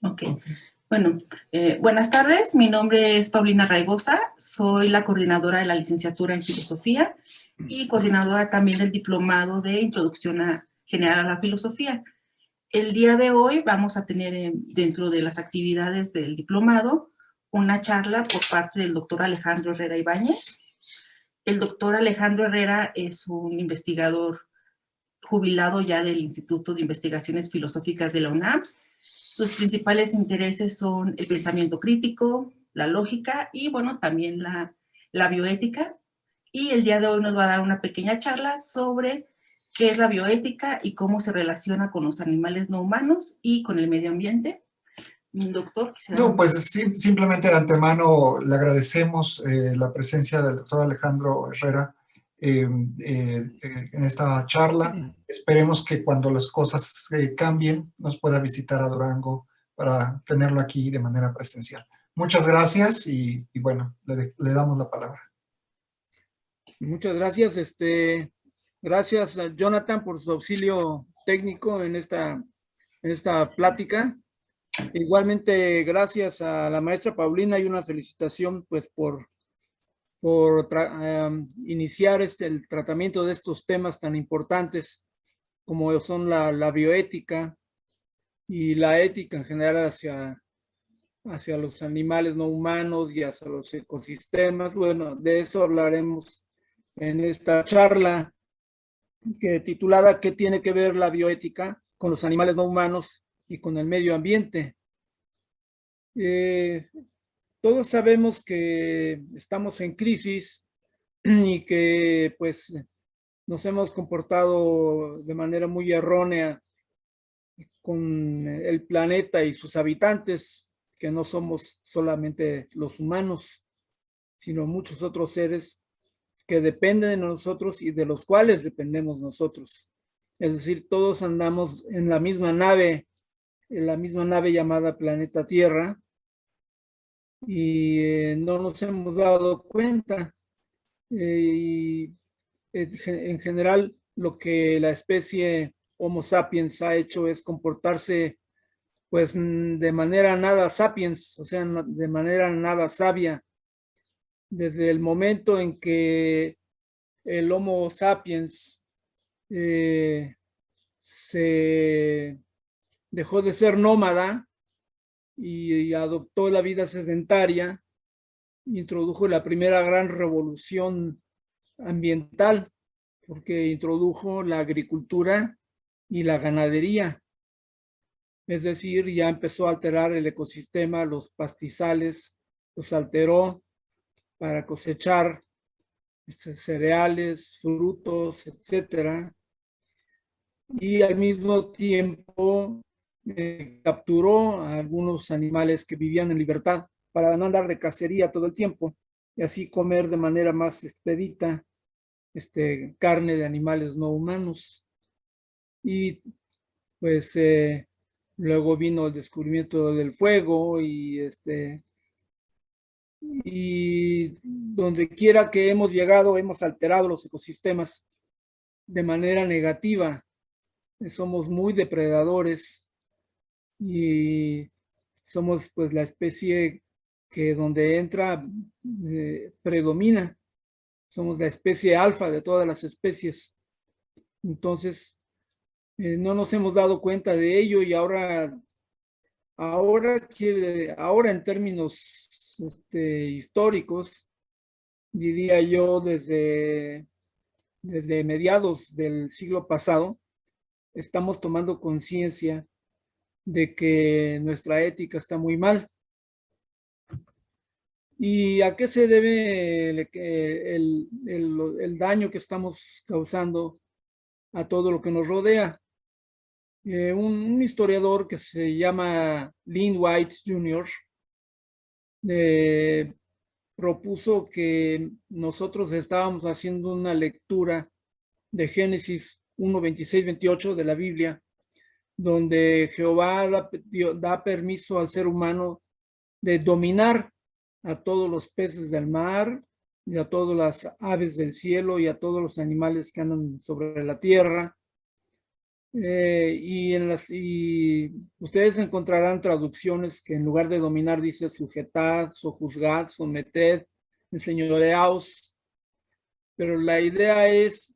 Ok. Bueno, buenas tardes. Mi nombre es Paulina Raigosa. Soy la coordinadora de la licenciatura en Filosofía y coordinadora también del diplomado de Introducción General a la Filosofía. El día de hoy vamos a tener dentro de las actividades del diplomado una charla por parte del doctor Alejandro Herrera Ibáñez. El doctor Alejandro Herrera es un investigador jubilado ya del Instituto de Investigaciones Filosóficas de la UNAM. Sus principales intereses son el pensamiento crítico, la lógica y, bueno, también la bioética. Y el día de hoy nos va a dar una pequeña charla sobre qué es la bioética y cómo se relaciona con los animales no humanos y con el medio ambiente. Doctor, quisiera... No, pues sí, simplemente de antemano le agradecemos la presencia del doctor Alejandro Herrera en esta charla. Esperemos que cuando las cosas cambien nos pueda visitar a Durango para tenerlo aquí de manera presencial. Muchas gracias y bueno, le damos la palabra. Muchas gracias. Gracias a Jonathan por su auxilio técnico en esta plática. Igualmente, gracias a la maestra Paulina y una felicitación pues por iniciar el tratamiento de estos temas tan importantes como son la bioética y la ética en general hacia los animales no humanos y hacia los ecosistemas. Bueno, de eso hablaremos en esta charla titulada ¿Qué tiene que ver la bioética con los animales no humanos y con el medio ambiente? Todos sabemos que estamos en crisis y que pues nos hemos comportado de manera muy errónea con el planeta y sus habitantes, que no somos solamente los humanos, sino muchos otros seres que dependen de nosotros y de los cuales dependemos nosotros. Es decir, todos andamos en la misma nave llamada planeta Tierra, y no nos hemos dado cuenta. Y en general, lo que la especie Homo sapiens ha hecho es comportarse pues de manera nada sapiens, o sea, de manera nada sabia. Desde el momento en que el Homo sapiens se dejó de ser nómada y adoptó la vida sedentaria, introdujo la primera gran revolución ambiental, porque introdujo la agricultura y la ganadería. Es decir, ya empezó a alterar el ecosistema, los pastizales, los alteró para cosechar cereales, frutos, etcétera. Y al mismo tiempo capturó a algunos animales que vivían en libertad para no andar de cacería todo el tiempo y así comer de manera más expedita carne de animales no humanos. Y pues luego vino el descubrimiento del fuego y donde quiera que hemos llegado hemos alterado los ecosistemas de manera negativa. Somos muy depredadores y somos pues la especie que donde entra predomina. Somos la especie alfa de todas las especies. Entonces, no nos hemos dado cuenta de ello y ahora en términos históricos, diría yo desde mediados del siglo pasado, estamos tomando conciencia de que nuestra ética está muy mal. ¿Y a qué se debe el daño que estamos causando a todo lo que nos rodea? Un historiador que se llama Lynn White Jr. Propuso que nosotros estábamos haciendo una lectura de Génesis 1, 26, 28 de la Biblia, donde Jehová da permiso al ser humano de dominar a todos los peces del mar y a todas las aves del cielo y a todos los animales que andan sobre la tierra. y ustedes encontrarán traducciones que en lugar de dominar dice sujetad, sojuzgad, someted, enseñoreaos, pero la idea es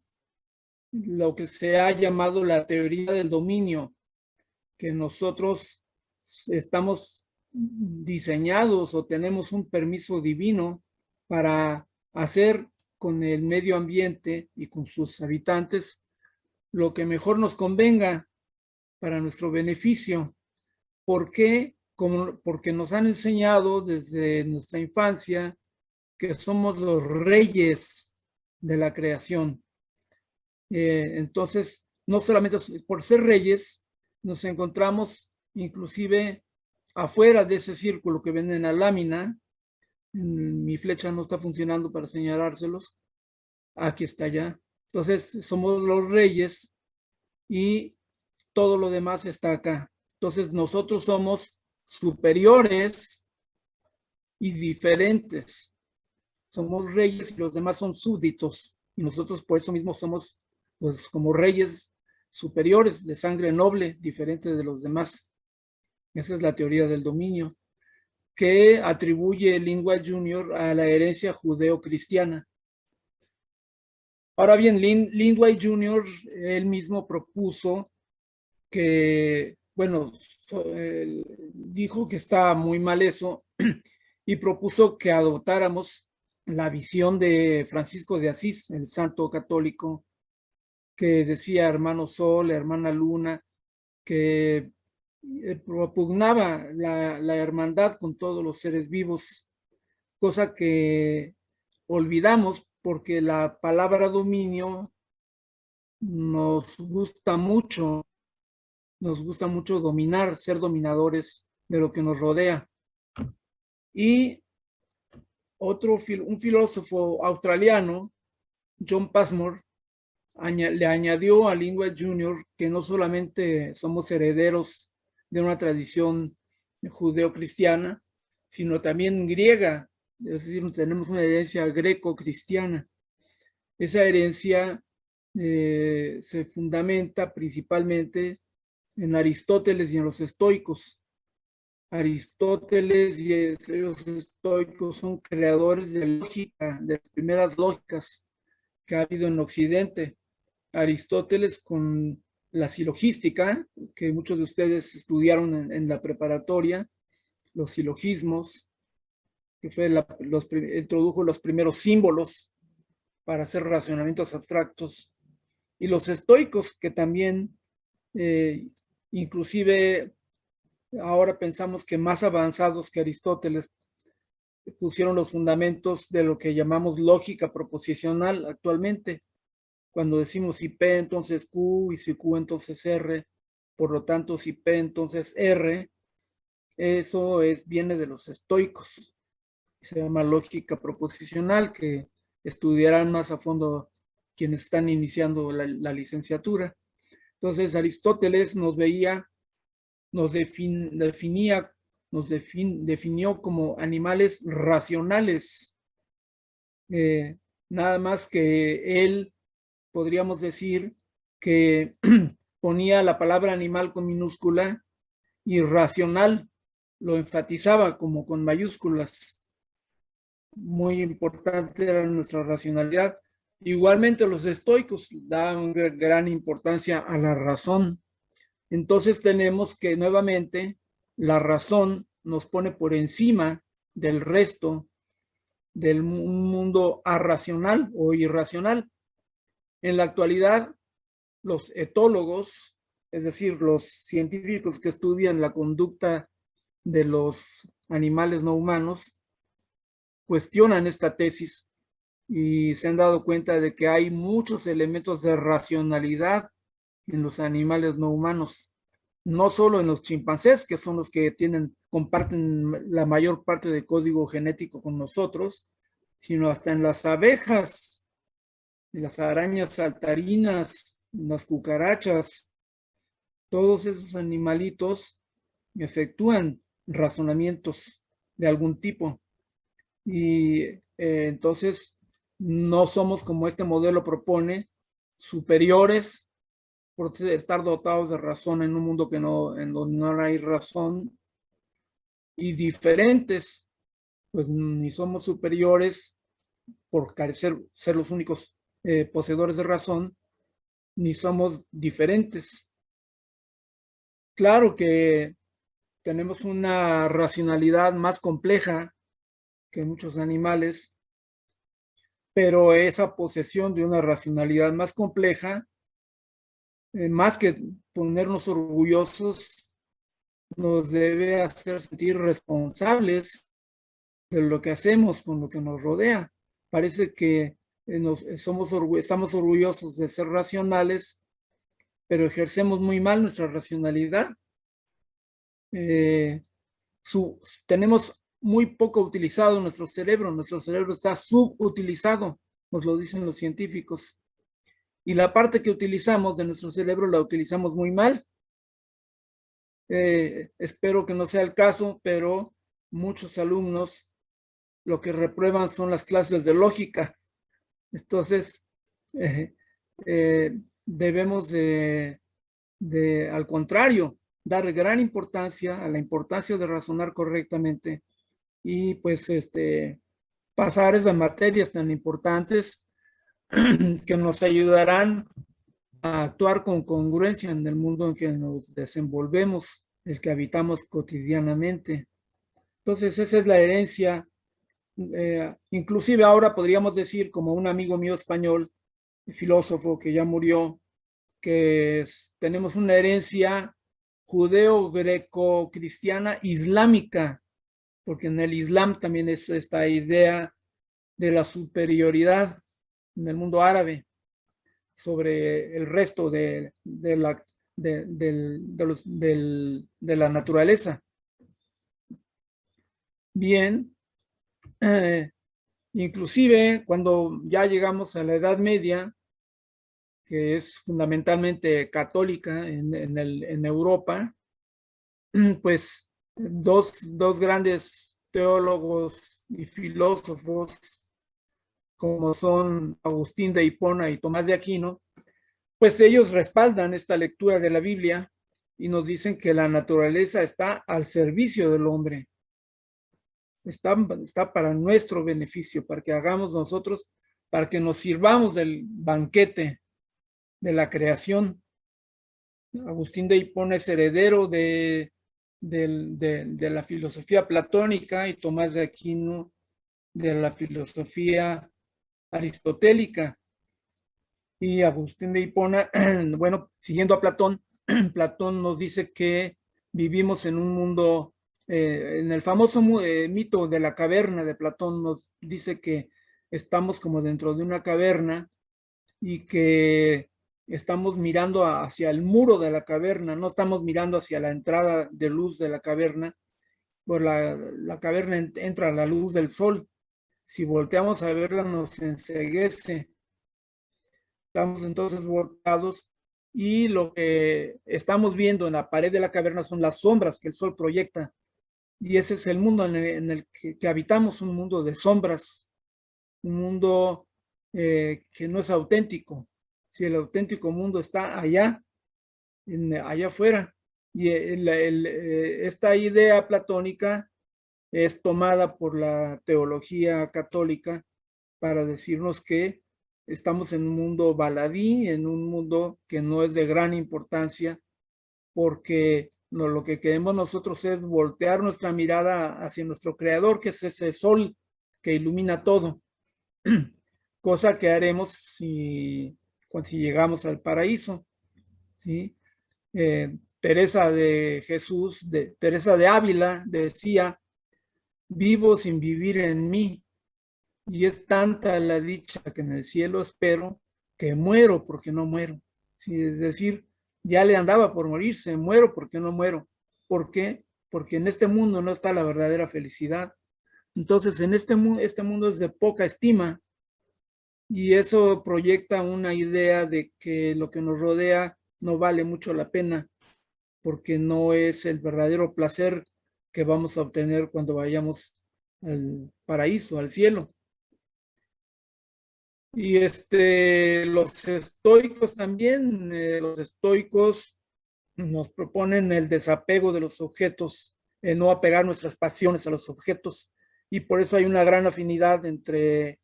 lo que se ha llamado la teoría del dominio, que nosotros estamos diseñados o tenemos un permiso divino para hacer con el medio ambiente y con sus habitantes lo que mejor nos convenga para nuestro beneficio. ¿Por qué? Porque nos han enseñado desde nuestra infancia que somos los reyes de la creación. Entonces, no solamente por ser reyes, nos encontramos inclusive afuera de ese círculo que ven en la lámina. Mi flecha no está funcionando para señalárselos. Aquí está ya. Entonces, somos los reyes y todo lo demás está acá. Entonces, nosotros somos superiores y diferentes. Somos reyes y los demás son súbditos. Y nosotros por eso mismo somos, pues, como reyes superiores de sangre noble, diferente de los demás. Esa es la teoría del dominio, que atribuye Lindwall Jr. a la herencia judeo-cristiana. Ahora bien, Lindwall Jr. él mismo propuso que, bueno, dijo que está muy mal eso y propuso que adoptáramos la visión de Francisco de Asís, el santo católico, que decía hermano Sol, hermana Luna, que propugnaba la hermandad con todos los seres vivos, cosa que olvidamos porque la palabra dominio nos gusta mucho dominar, ser dominadores de lo que nos rodea. Y un filósofo australiano, John Passmore, le añadió a Lindwall Jr. que no solamente somos herederos de una tradición judeo-cristiana, sino también griega, es decir, tenemos una herencia greco-cristiana. Esa herencia se fundamenta principalmente en Aristóteles y en los estoicos. Aristóteles y los estoicos son creadores de lógica, de las primeras lógicas que ha habido en Occidente. Aristóteles con la silogística, que muchos de ustedes estudiaron en la preparatoria, los silogismos, que fue introdujo los primeros símbolos para hacer razonamientos abstractos, y los estoicos, que también inclusive ahora pensamos que más avanzados que Aristóteles, pusieron los fundamentos de lo que llamamos lógica proposicional actualmente. Cuando decimos si P entonces Q y si Q entonces R, por lo tanto si P entonces R, eso viene de los estoicos. Se llama lógica proposicional, que estudiarán más a fondo quienes están iniciando la licenciatura. Entonces Aristóteles nos definió como animales racionales. Nada más que él, podríamos decir, que ponía la palabra animal con minúscula y racional lo enfatizaba como con mayúsculas. Muy importante era nuestra racionalidad. Igualmente los estoicos dan gran importancia a la razón. Entonces tenemos que nuevamente la razón nos pone por encima del resto del mundo arracional o irracional. En la actualidad, los etólogos, es decir, los científicos que estudian la conducta de los animales no humanos, cuestionan esta tesis y se han dado cuenta de que hay muchos elementos de racionalidad en los animales no humanos, no solo en los chimpancés, que son los que comparten la mayor parte del código genético con nosotros, sino hasta en las abejas, en las arañas saltarinas, en las cucarachas. Todos esos animalitos efectúan razonamientos de algún tipo. Y entonces no somos, como este modelo propone, superiores por estar dotados de razón en un mundo en donde no hay razón, y diferentes, pues ni somos superiores por ser los únicos poseedores de razón, ni somos diferentes. Claro que tenemos una racionalidad más compleja que muchos animales, pero esa posesión de una racionalidad más compleja, más que ponernos orgullosos, nos debe hacer sentir responsables de lo que hacemos con lo que nos rodea. Parece que estamos orgullosos de ser racionales, pero ejercemos muy mal nuestra racionalidad. Tenemos muy poco utilizado nuestro cerebro está subutilizado, nos lo dicen los científicos. Y la parte que utilizamos de nuestro cerebro la utilizamos muy mal. Espero que no sea el caso, pero muchos alumnos lo que reprueban son las clases de lógica. Entonces, debemos al contrario, dar gran importancia a la importancia de razonar correctamente y pues pasar esas materias tan importantes que nos ayudarán a actuar con congruencia en el mundo en que nos desenvolvemos, el que habitamos cotidianamente. Entonces, esa es la herencia. Inclusive ahora podríamos decir, como un amigo mío español, filósofo que ya murió, que tenemos una herencia judeo-greco-cristiana islámica, porque en el Islam también es esta idea de la superioridad en el mundo árabe sobre el resto de la naturaleza. Bien, inclusive cuando ya llegamos a la Edad Media, que es fundamentalmente católica en Europa, pues dos grandes teólogos y filósofos como son Agustín de Hipona y Tomás de Aquino, pues ellos respaldan esta lectura de la Biblia y nos dicen que la naturaleza está al servicio del hombre. Está para nuestro beneficio, para que hagamos nosotros, para que nos sirvamos del banquete de la creación. Agustín de Hipona es heredero de la filosofía platónica y Tomás de Aquino de la filosofía aristotélica. Y Agustín de Hipona, bueno, siguiendo a Platón, Platón nos dice que vivimos en un mundo, en el famoso mito de la caverna de Platón nos dice que estamos como dentro de una caverna y que estamos mirando hacia el muro de la caverna, no estamos mirando hacia la entrada de luz de la caverna, por la caverna entra la luz del sol. Si volteamos a verla nos enceguece. Estamos entonces volcados y lo que estamos viendo en la pared de la caverna son las sombras que el sol proyecta. Y ese es el mundo en el que habitamos, un mundo de sombras, un mundo que no es auténtico. Si el auténtico mundo está allá, allá afuera. Y esta idea platónica es tomada por la teología católica para decirnos que estamos en un mundo baladí, en un mundo que no es de gran importancia, porque lo que queremos nosotros es voltear nuestra mirada hacia nuestro creador, que es ese sol que ilumina todo, cosa que haremos si llegamos al paraíso, ¿sí? Teresa de Jesús, Teresa de Ávila decía, vivo sin vivir en mí, y es tanta la dicha que en el cielo espero que muero porque no muero. ¿Sí? Es decir, ya le andaba por morirse, muero porque no muero. ¿Por qué? Porque en este mundo no está la verdadera felicidad. Entonces, en este mundo es de poca estima y eso proyecta una idea de que lo que nos rodea no vale mucho la pena porque no es el verdadero placer que vamos a obtener cuando vayamos al paraíso, al cielo. Y los estoicos también, los estoicos nos proponen el desapego de los objetos, no apegar nuestras pasiones a los objetos, y por eso hay una gran afinidad entre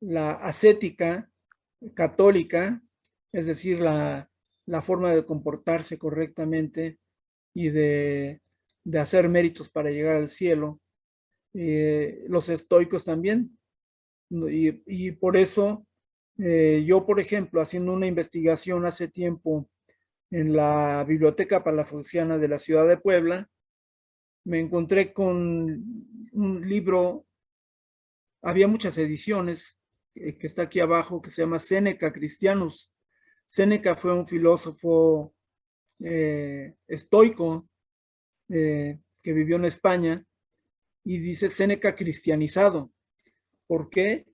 la ascética católica, es decir, la forma de comportarse correctamente y de hacer méritos para llegar al cielo. Los estoicos también, y por eso yo, por ejemplo, haciendo una investigación hace tiempo en la Biblioteca Palafoxiana de la ciudad de Puebla, me encontré con un libro, había muchas ediciones, que está aquí abajo, que se llama Séneca Christianus. Séneca fue un filósofo estoico que vivió en España, y dice Séneca cristianizado. ¿Por qué?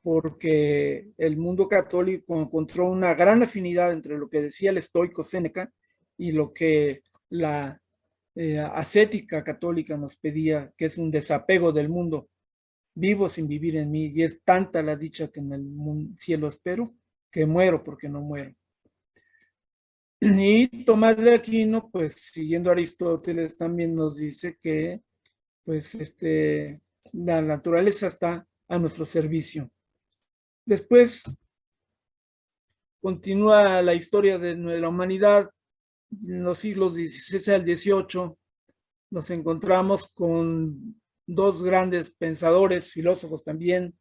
Porque el mundo católico encontró una gran afinidad entre lo que decía el estoico Séneca y lo que la ascética católica nos pedía, que es un desapego del mundo. Vivo sin vivir en mí, y es tanta la dicha que en el cielo espero, que muero porque no muero. Y Tomás de Aquino, pues siguiendo a Aristóteles, también nos dice que pues la naturaleza está a nuestro servicio. Después continúa la historia de la humanidad. En los siglos XVI al XVIII nos encontramos con dos grandes pensadores, filósofos también,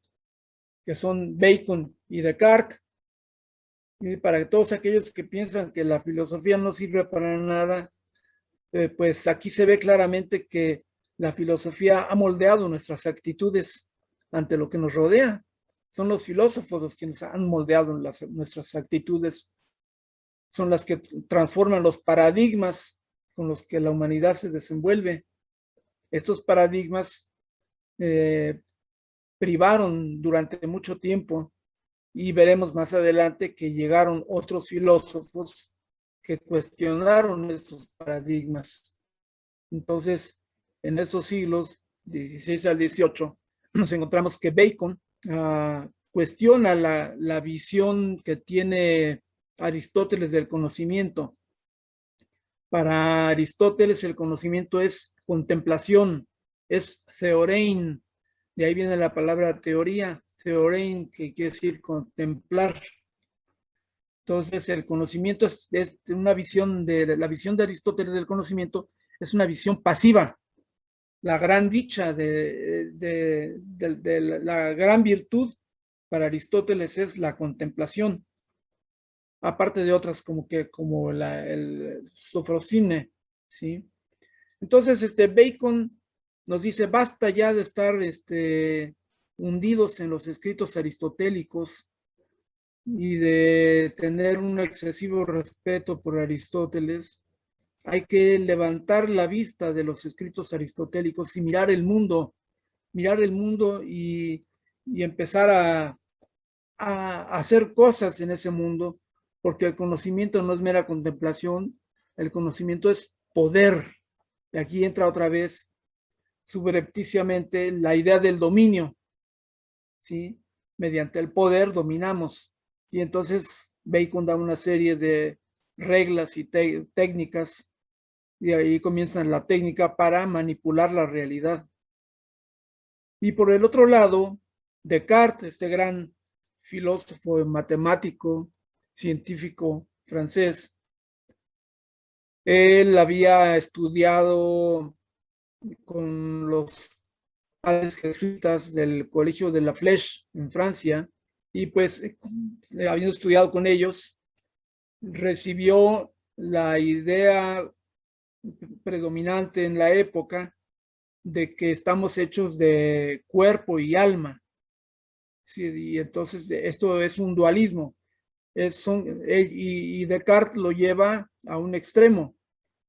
que son Bacon y Descartes. Y para todos aquellos que piensan que la filosofía no sirve para nada, pues aquí se ve claramente que la filosofía ha moldeado nuestras actitudes ante lo que nos rodea. Son los filósofos los quienes han moldeado nuestras actitudes, son las que transforman los paradigmas con los que la humanidad se desenvuelve. Estos paradigmas privaron durante mucho tiempo, y veremos más adelante que llegaron otros filósofos que cuestionaron estos paradigmas. Entonces, en estos siglos, 16 al 18, nos encontramos que Bacon cuestiona la visión que tiene Aristóteles del conocimiento. Para Aristóteles el conocimiento es contemplación, es theorein, de ahí viene la palabra teoría, theorein, que quiere decir contemplar. Entonces el conocimiento es una visión la visión de Aristóteles del conocimiento es una visión pasiva. La gran dicha de la gran virtud para Aristóteles es la contemplación, aparte de otras como el sofrosine, ¿sí? Entonces, Bacon nos dice, basta ya de estar hundidos en los escritos aristotélicos y de tener un excesivo respeto por Aristóteles. Hay que levantar la vista de los escritos aristotélicos y mirar el mundo y empezar a hacer cosas en ese mundo, porque el conocimiento no es mera contemplación, el conocimiento es poder. Y aquí entra otra vez subrepticiamente la idea del dominio, ¿sí? Mediante el poder dominamos. Y entonces Bacon da una serie de reglas y técnicas, y ahí comienza la técnica para manipular la realidad. Y por el otro lado, Descartes, este gran filósofo, matemático, científico francés, él había estudiado con los padres jesuitas del Colegio de la Flèche en Francia, y pues habiendo estudiado con ellos, recibió la idea predominante en la época de que estamos hechos de cuerpo y alma. Sí, y entonces esto es un dualismo. Y Descartes lo lleva a un extremo.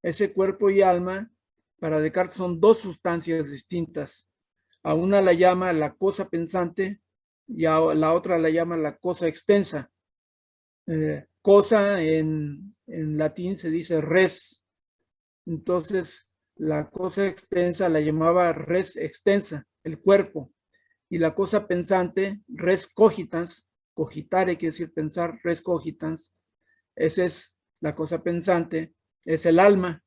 Ese cuerpo y alma, para Descartes, son dos sustancias distintas. A una la llama la cosa pensante y a la otra la llama la cosa extensa. Cosa en latín se dice res. Entonces, la cosa extensa la llamaba res extensa, el cuerpo, y la cosa pensante, res cogitans, cogitare quiere decir pensar, res cogitans, esa es la cosa pensante, es el alma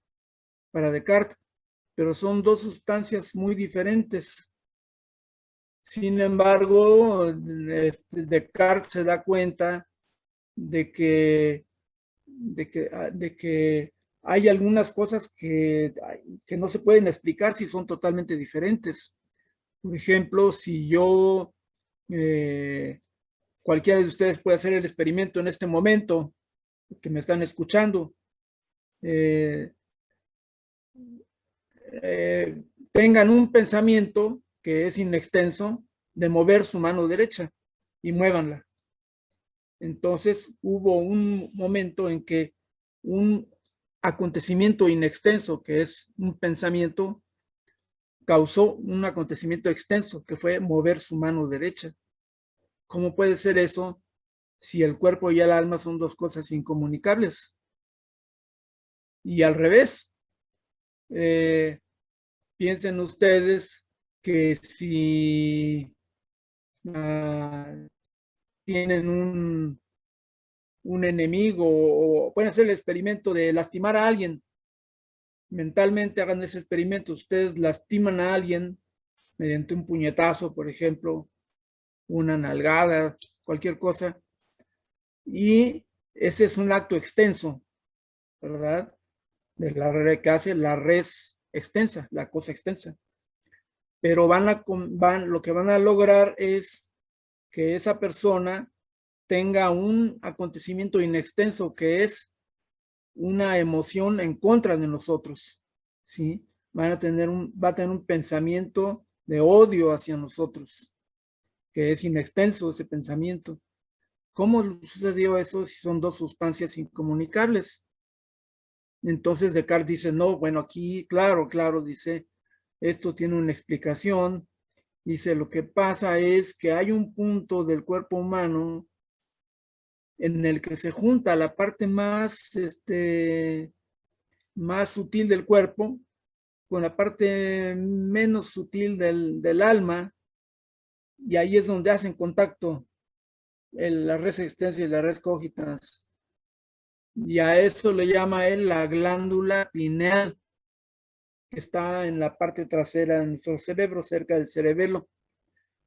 para Descartes, pero son dos sustancias muy diferentes. Sin embargo, Descartes se da cuenta de que hay algunas cosas que no se pueden explicar si son totalmente diferentes. Por ejemplo, si yo, cualquiera de ustedes puede hacer el experimento en este momento, que me están escuchando, tengan un pensamiento que es inextenso de mover su mano derecha y muévanla. Entonces hubo un momento en que un acontecimiento inextenso, que es un pensamiento, causó un acontecimiento extenso, que fue mover su mano derecha. ¿Cómo puede ser eso si el cuerpo y el alma son dos cosas incomunicables? Y al revés, piensen ustedes que si tienen un enemigo o pueden hacer el experimento de lastimar a alguien, mentalmente hagan ese experimento, ustedes lastiman a alguien mediante un puñetazo, por ejemplo, una nalgada, cualquier cosa, y ese es un acto extenso, ¿verdad? De la que hace la res extensa, la cosa extensa. Pero lo que van a lograr es que esa persona tenga un acontecimiento inextenso que es una emoción en contra de nosotros, ¿sí? Va a tener un pensamiento de odio hacia nosotros, que es inextenso ese pensamiento. ¿Cómo sucedió eso si son dos sustancias incomunicables? Entonces Descartes dice, no, bueno, aquí, claro, dice, esto tiene una explicación. Dice, lo que pasa es que hay un punto del cuerpo humano en el que se junta la parte más, más sutil del cuerpo con la parte menos sutil del alma, y ahí es donde hacen contacto la res extensa y la res cogitans. Y a eso le llama él la glándula pineal, que está en la parte trasera de nuestro cerebro, cerca del cerebelo.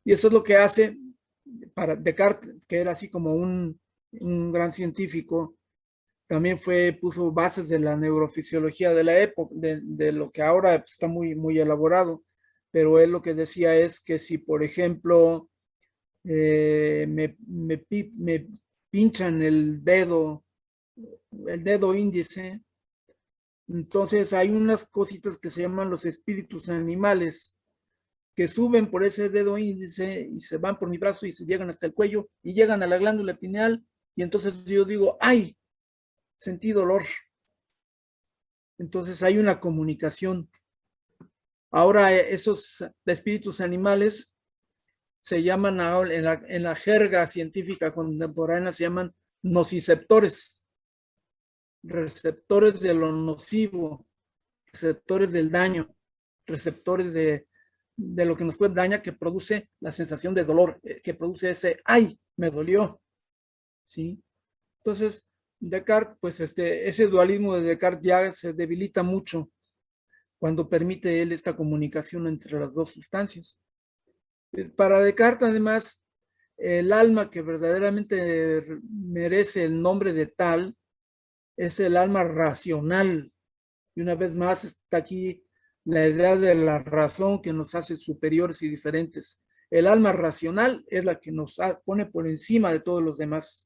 Y eso es lo que hace para Descartes, que era así como un gran científico, también puso bases de la neurofisiología de la época, de lo que ahora está muy, muy elaborado, pero él lo que decía es que si, por ejemplo, me pinchan el dedo índice, entonces hay unas cositas que se llaman los espíritus animales, que suben por ese dedo índice y se van por mi brazo y se llegan hasta el cuello y llegan a la glándula pineal, y entonces yo digo, ¡ay! Sentí dolor. Entonces hay una comunicación. Ahora esos espíritus animales se llaman en la jerga científica contemporánea, se llaman nociceptores, receptores de lo nocivo, receptores del daño, receptores de lo que nos puede dañar, que produce la sensación de dolor, que produce ese, ¡ay! Me dolió. ¿Sí? Entonces, Descartes, pues ese dualismo de Descartes ya se debilita mucho cuando permite él esta comunicación entre las dos sustancias. Para Descartes, además, el alma que verdaderamente merece el nombre de tal es el alma racional. Y una vez más está aquí la idea de la razón que nos hace superiores y diferentes. El alma racional es la que nos pone por encima de todos los demás.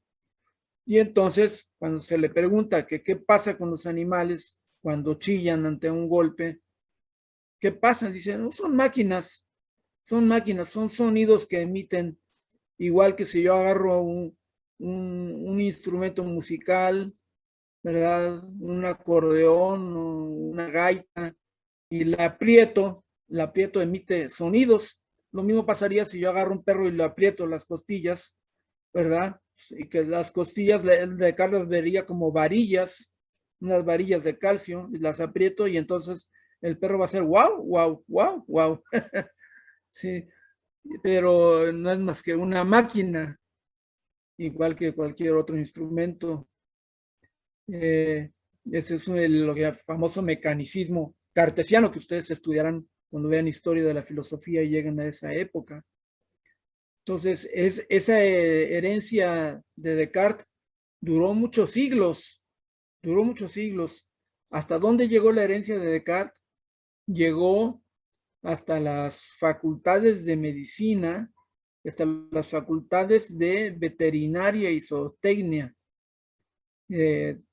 Y entonces, cuando se le pregunta que qué pasa con los animales cuando chillan ante un golpe, ¿qué pasa? Dicen, no, son máquinas, son sonidos que emiten, igual que si yo agarro un instrumento musical, ¿verdad? Un acordeón o una gaita, y la aprieto, emite sonidos. Lo mismo pasaría si yo agarro un perro y le aprieto las costillas, ¿verdad? Y que las costillas de Carlos vería como varillas, unas varillas de calcio, y las aprieto y entonces el perro va a hacer wow, wow, wow, wow. Sí, pero no es más que una máquina. igual que cualquier otro instrumento. Ese es lo famoso mecanicismo cartesiano que ustedes estudiarán cuando vean historia de la filosofía y lleguen a esa época. Entonces, esa herencia de Descartes duró muchos siglos. ¿Hasta dónde llegó la herencia de Descartes? Llegó hasta las facultades de medicina, hasta las facultades de veterinaria y zootecnia.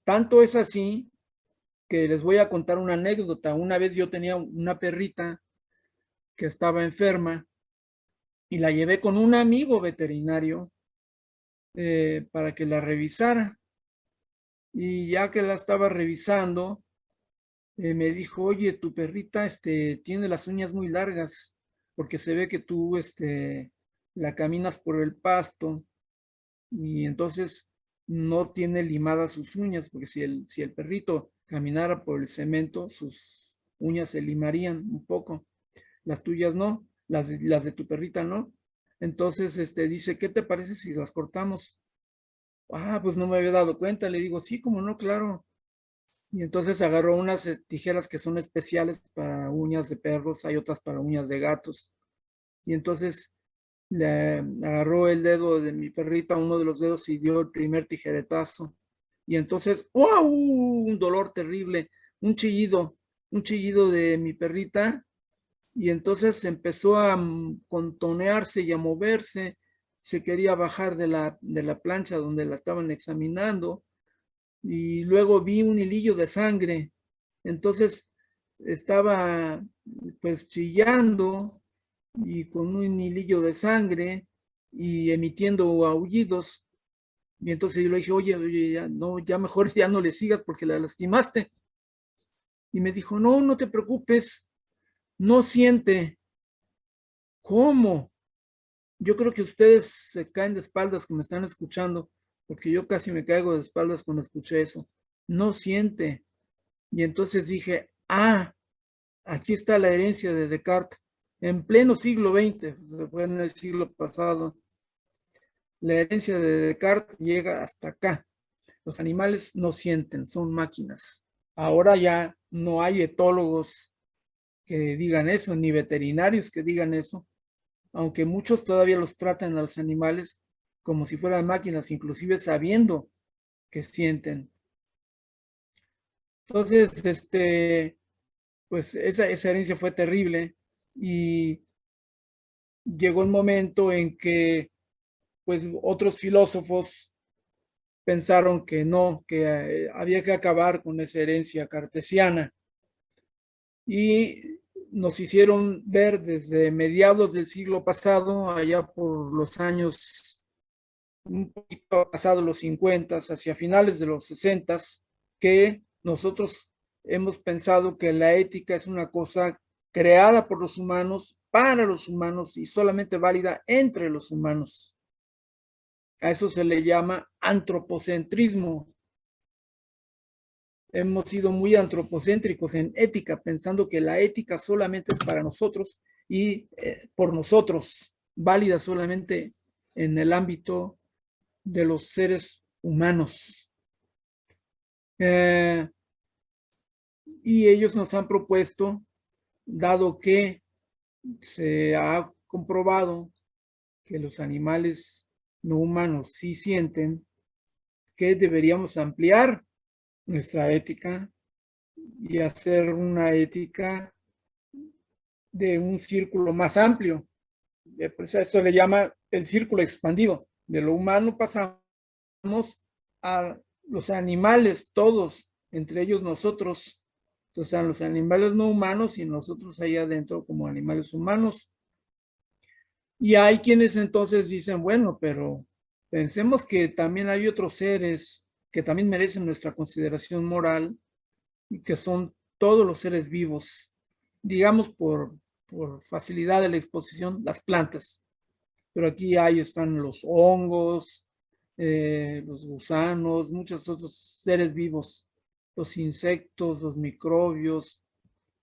Tanto es así que les voy a contar una anécdota. Una vez yo tenía una perrita que estaba enferma y la llevé con un amigo veterinario para que la revisara. Y ya que la estaba revisando, me dijo, oye, tu perrita tiene las uñas muy largas porque se ve que tú la caminas por el pasto y entonces no tiene limadas sus uñas, porque si el perrito caminara por el cemento, sus uñas se limarían un poco. Las tuyas no, las de tu perrita no. Entonces dice, ¿qué te parece si las cortamos? Ah, pues no me había dado cuenta. Le digo, sí, como no, claro. Y entonces agarró unas tijeras que son especiales para uñas de perros, hay otras para uñas de gatos. Y entonces le agarró el dedo de mi perrita, uno de los dedos, y dio el primer tijeretazo. Y entonces, ¡wow! Un dolor terrible, un chillido de mi perrita. Y entonces empezó a contonearse y a moverse. Se quería bajar de la plancha donde la estaban examinando. Y luego vi un hilillo de sangre. Entonces estaba pues chillando y con un hilillo de sangre y emitiendo aullidos. Y entonces yo le dije, oye, ya, no, ya mejor ya no le sigas porque la lastimaste. Y me dijo, no, no te preocupes, no siente. ¿Cómo? Yo creo que ustedes se caen de espaldas que me están escuchando, porque yo casi me caigo de espaldas cuando escuché eso. No siente. Y entonces dije, aquí está la herencia de Descartes, en pleno siglo XX, fue en el siglo pasado. La herencia de Descartes llega hasta acá. Los animales no sienten, son máquinas. Ahora ya no hay etólogos que digan eso, ni veterinarios que digan eso, aunque muchos todavía los tratan a los animales como si fueran máquinas, inclusive sabiendo que sienten. Entonces, pues esa herencia fue terrible y llegó el momento en que pues otros filósofos pensaron que no, que había que acabar con esa herencia cartesiana y nos hicieron ver desde mediados del siglo pasado, allá por los años un poquito pasado los 50, hacia finales de los 60, que nosotros hemos pensado que la ética es una cosa creada por los humanos, para los humanos y solamente válida entre los humanos. A eso se le llama antropocentrismo. Hemos sido muy antropocéntricos en ética, pensando que la ética solamente es para nosotros y por nosotros, válida solamente en el ámbito de los seres humanos. Y ellos nos han propuesto, dado que se ha comprobado que los animales no humanos sí sienten, que deberíamos ampliar nuestra ética y hacer una ética de un círculo más amplio. Pues a esto le llama el círculo expandido. De lo humano pasamos a los animales, todos, entre ellos nosotros. Entonces, están los animales no humanos y nosotros ahí adentro como animales humanos. Y hay quienes entonces dicen, bueno, pero pensemos que también hay otros seres que también merecen nuestra consideración moral y que son todos los seres vivos, digamos por facilidad de la exposición, las plantas. Pero aquí están los hongos, los gusanos, muchos otros seres vivos, los insectos, los microbios,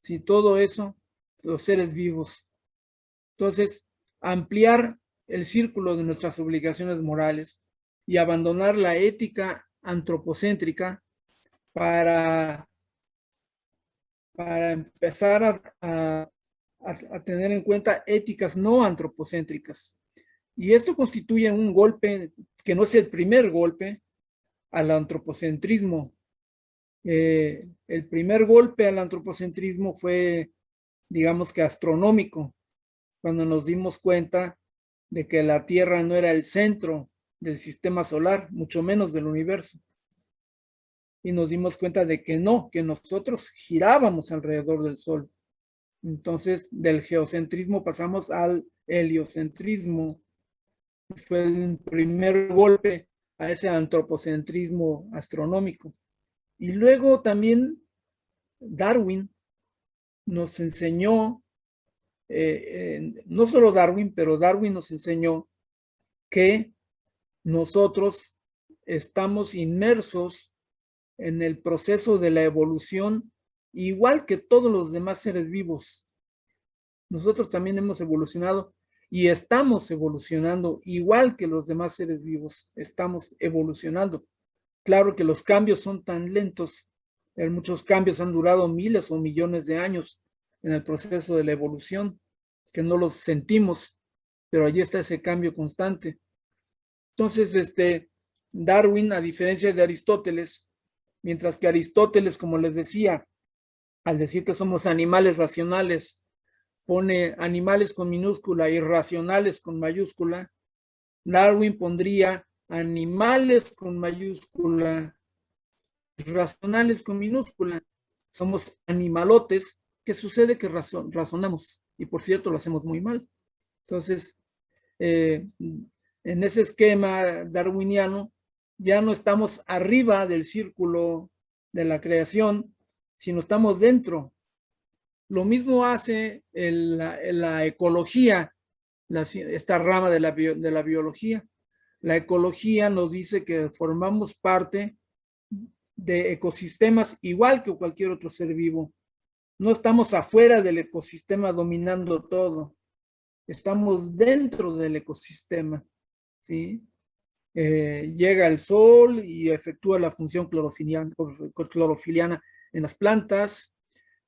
sí, todo eso, los seres vivos. Entonces, ampliar el círculo de nuestras obligaciones morales y abandonar la ética antropocéntrica para empezar a tener en cuenta éticas no antropocéntricas. Y esto constituye un golpe que no es el primer golpe al antropocentrismo. El primer golpe al antropocentrismo fue, digamos que astronómico, cuando nos dimos cuenta de que la Tierra no era el centro del sistema solar, mucho menos del universo. Y nos dimos cuenta de que no, que nosotros girábamos alrededor del Sol. Entonces, del geocentrismo pasamos al heliocentrismo. Fue el primer golpe a ese antropocentrismo astronómico. Y luego también Darwin nos enseñó, no solo Darwin, pero Darwin nos enseñó que nosotros estamos inmersos en el proceso de la evolución, igual que todos los demás seres vivos. Nosotros también hemos evolucionado y estamos evolucionando, igual que los demás seres vivos, estamos evolucionando. Claro que los cambios son tan lentos, muchos cambios han durado miles o millones de años en el proceso de la evolución, que no los sentimos, pero allí está ese cambio constante. Entonces, Darwin, a diferencia de Aristóteles, mientras que Aristóteles, como les decía, al decir que somos animales racionales, pone animales con minúscula y racionales con mayúscula, Darwin pondría animales con mayúscula, racionales con minúscula. Somos animalotes. ¿Qué sucede? Que razonamos. Y por cierto, lo hacemos muy mal. Entonces, en ese esquema darwiniano, ya no estamos arriba del círculo de la creación, sino estamos dentro. Lo mismo hace la ecología, esta rama de la biología. La ecología nos dice que formamos parte de ecosistemas igual que cualquier otro ser vivo. No estamos afuera del ecosistema dominando todo. Estamos dentro del ecosistema, ¿sí? Llega el sol y efectúa la función clorofiliana en las plantas,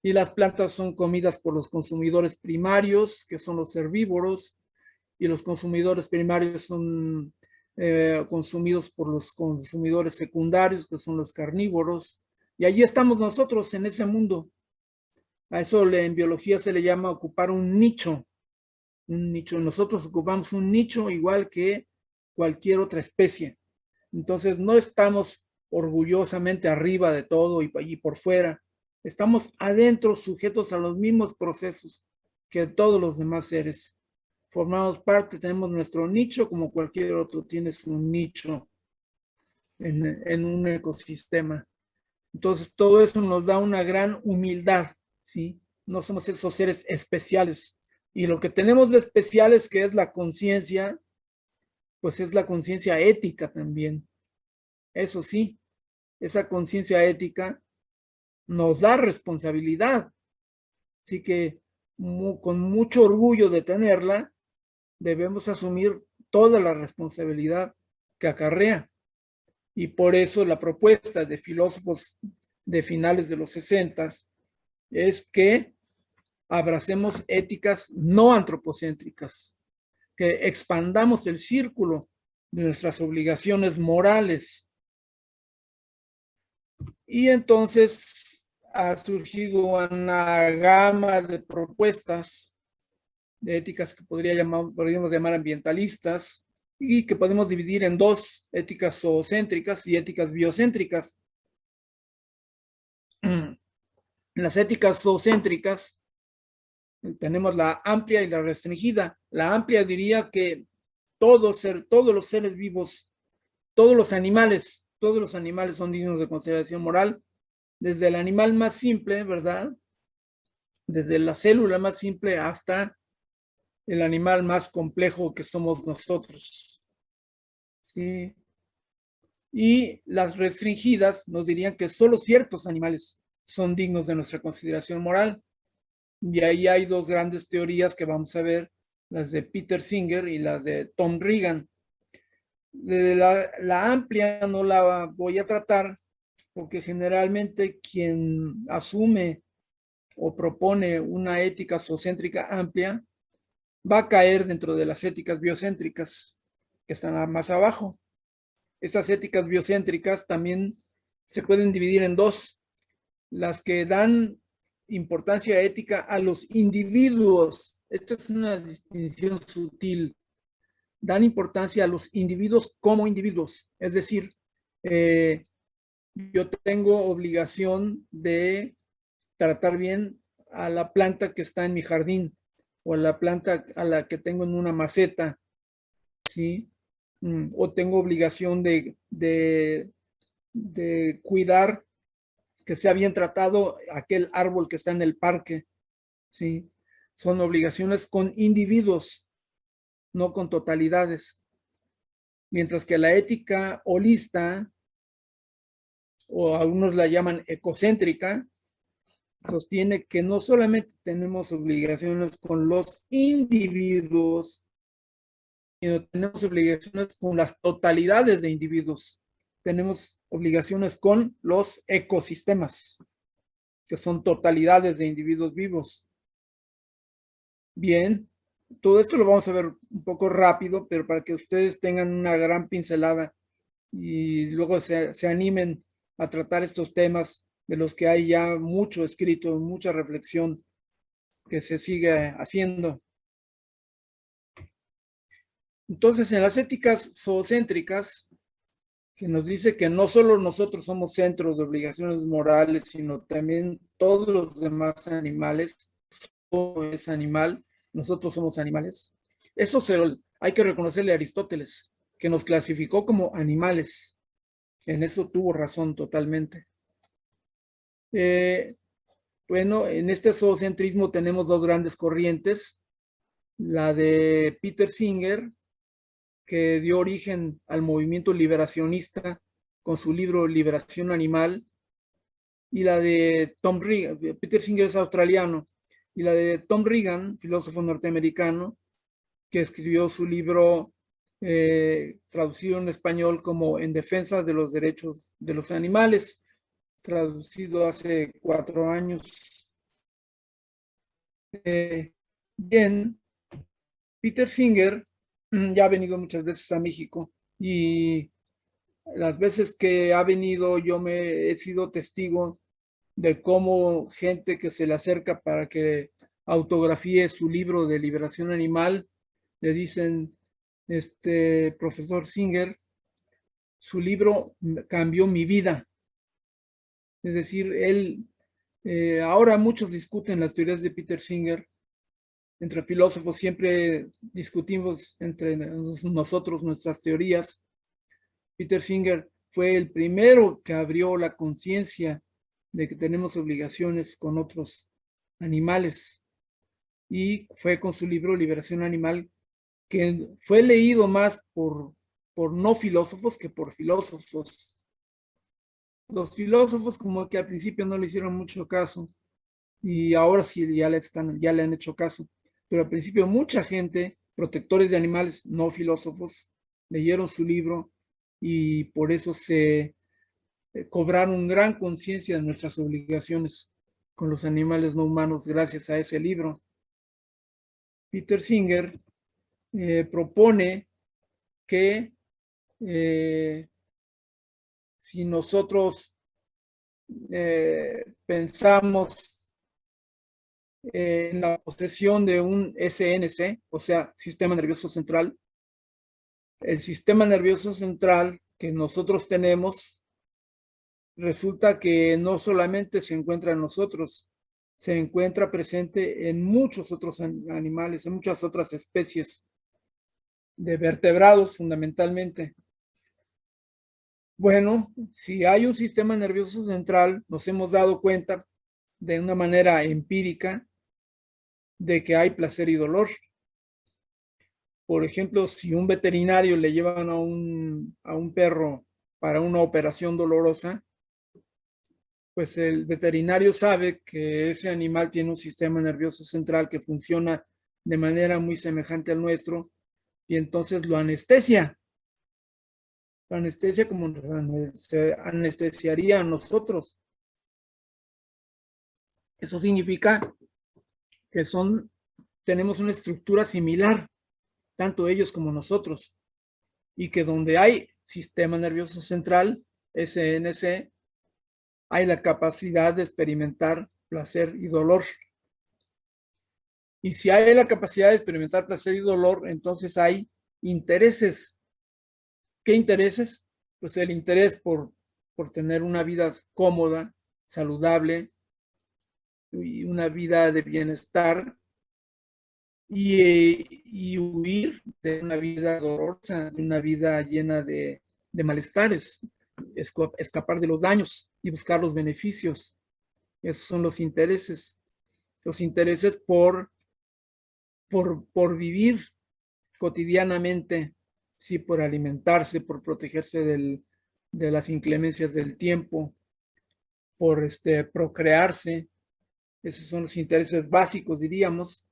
y las plantas son comidas por los consumidores primarios, que son los herbívoros, y los consumidores primarios son consumidos por los consumidores secundarios, que son los carnívoros, y allí estamos nosotros en ese mundo. A eso en biología se le llama ocupar un nicho. Un nicho. Nosotros ocupamos un nicho igual que cualquier otra especie. Entonces no estamos orgullosamente arriba de todo y por fuera. Estamos adentro, sujetos a los mismos procesos que todos los demás seres. Formamos parte, tenemos nuestro nicho como cualquier otro tiene su nicho en un ecosistema. Entonces todo eso nos da una gran humildad, ¿sí? No somos esos seres especiales. Y lo que tenemos de especiales, que es la conciencia, pues es la conciencia ética también. Eso sí, esa conciencia ética nos da responsabilidad. Así que con mucho orgullo de tenerla, debemos asumir toda la responsabilidad que acarrea. Y por eso la propuesta de filósofos de finales de los 60 es que abracemos éticas no antropocéntricas, que expandamos el círculo de nuestras obligaciones morales. Y entonces ha surgido una gama de propuestas de éticas que podríamos llamar ambientalistas, y que podemos dividir en dos: éticas zoocéntricas y éticas biocéntricas. Las éticas zoocéntricas tenemos la amplia y la restringida. La amplia diría que todos los seres vivos, todos los animales son dignos de consideración moral, desde el animal más simple, ¿verdad? Desde la célula más simple hasta el animal más complejo que somos nosotros. ¿Sí? Y las restringidas nos dirían que solo ciertos animales son dignos de nuestra consideración moral. Y ahí hay dos grandes teorías que vamos a ver, las de Peter Singer y las de Tom Regan. De la amplia no la voy a tratar porque generalmente quien asume o propone una ética zoocéntrica amplia va a caer dentro de las éticas biocéntricas que están más abajo. Estas éticas biocéntricas también se pueden dividir en dos: las que dan importancia ética a los individuos. Esta es una distinción sutil. Dan importancia a los individuos como individuos. Es decir, yo tengo obligación de tratar bien a la planta que está en mi jardín o a la planta a la que tengo en una maceta, ¿sí? O tengo obligación de cuidar que sea bien tratado aquel árbol que está en el parque, ¿sí? Son obligaciones con individuos, no con totalidades. Mientras que la ética holista, o algunos la llaman ecocéntrica, sostiene que no solamente tenemos obligaciones con los individuos, sino tenemos obligaciones con las totalidades de individuos. Tenemos obligaciones con los ecosistemas, que son totalidades de individuos vivos. Bien, todo esto lo vamos a ver un poco rápido, pero para que ustedes tengan una gran pincelada y luego se animen a tratar estos temas de los que hay ya mucho escrito, mucha reflexión que se sigue haciendo. Entonces, en las éticas zoocéntricas, que nos dice que no solo nosotros somos centros de obligaciones morales, sino también todos los demás animales, todo es animal, nosotros somos animales. Eso hay que reconocerle a Aristóteles, que nos clasificó como animales. En eso tuvo razón totalmente. Bueno, en este zoocentrismo tenemos dos grandes corrientes. La de Peter Singer, que dio origen al movimiento liberacionista con su libro Liberación Animal, y la de Tom Regan. Peter Singer es australiano, y la de Tom Regan, filósofo norteamericano, que escribió su libro traducido en español como En defensa de los derechos de los animales, traducido hace 4 años. Bien, Peter Singer ya ha venido muchas veces a México, y las veces que ha venido yo he sido testigo de cómo gente que se le acerca para que autografíe su libro de Liberación Animal, le dicen, profesor Singer, su libro cambió mi vida. Es decir, ahora muchos discuten las teorías de Peter Singer. Entre filósofos siempre discutimos entre nosotros nuestras teorías. Peter Singer fue el primero que abrió la conciencia de que tenemos obligaciones con otros animales, y fue con su libro Liberación Animal, que fue leído más por no filósofos que por filósofos. Los filósofos como que al principio no le hicieron mucho caso, y ahora sí ya le han hecho caso. Pero al principio mucha gente, protectores de animales, no filósofos, leyeron su libro, y por eso se cobraron gran conciencia de nuestras obligaciones con los animales no humanos gracias a ese libro. Peter Singer propone que si nosotros pensamos en la posesión de un SNC, o sea, sistema nervioso central, el sistema nervioso central que nosotros tenemos resulta que no solamente se encuentra en nosotros, se encuentra presente en muchos otros animales, en muchas otras especies de vertebrados fundamentalmente. Bueno, si hay un sistema nervioso central, nos hemos dado cuenta de una manera empírica de que hay placer y dolor. Por ejemplo, si un veterinario le llevan a un perro para una operación dolorosa, pues el veterinario sabe que ese animal tiene un sistema nervioso central que funciona de manera muy semejante al nuestro, y entonces lo anestesia. La anestesia como se anestesiaría a nosotros. Eso significa que tenemos una estructura similar, tanto ellos como nosotros, y que donde hay sistema nervioso central, SNC, hay la capacidad de experimentar placer y dolor. Y si hay la capacidad de experimentar placer y dolor, entonces hay intereses. ¿Qué intereses? Pues el interés por tener una vida cómoda, saludable y una vida de bienestar y huir de una vida dolorosa, de una vida llena de malestares, escapar de los daños y buscar los beneficios. Esos son los intereses por vivir cotidianamente, sí, por alimentarse, por protegerse de las inclemencias del tiempo, por procrearse. Esos son los intereses básicos, diríamos.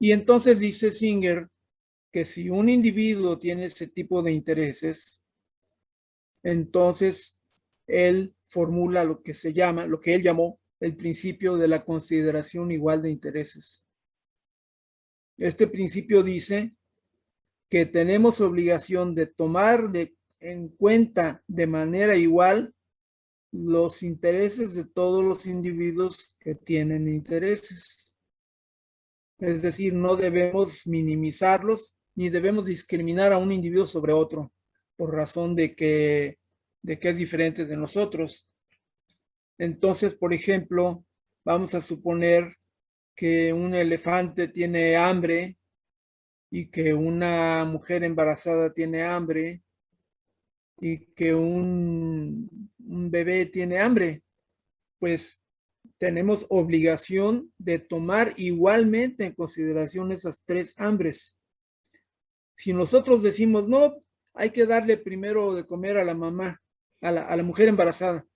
Y entonces dice Singer que si un individuo tiene ese tipo de intereses, entonces él formula lo que él llamó el principio de la consideración igual de intereses. Este principio dice que tenemos obligación de tomar en cuenta de manera igual los intereses de todos los individuos que tienen intereses. Es decir, no debemos minimizarlos ni debemos discriminar a un individuo sobre otro por razón de que es diferente de nosotros. Entonces, por ejemplo, vamos a suponer que un elefante tiene hambre y que una mujer embarazada tiene hambre y que un bebé tiene hambre. Pues tenemos obligación de tomar igualmente en consideración esas tres hambres. Si nosotros decimos, no, hay que darle primero de comer a la mamá, a la mujer embarazada.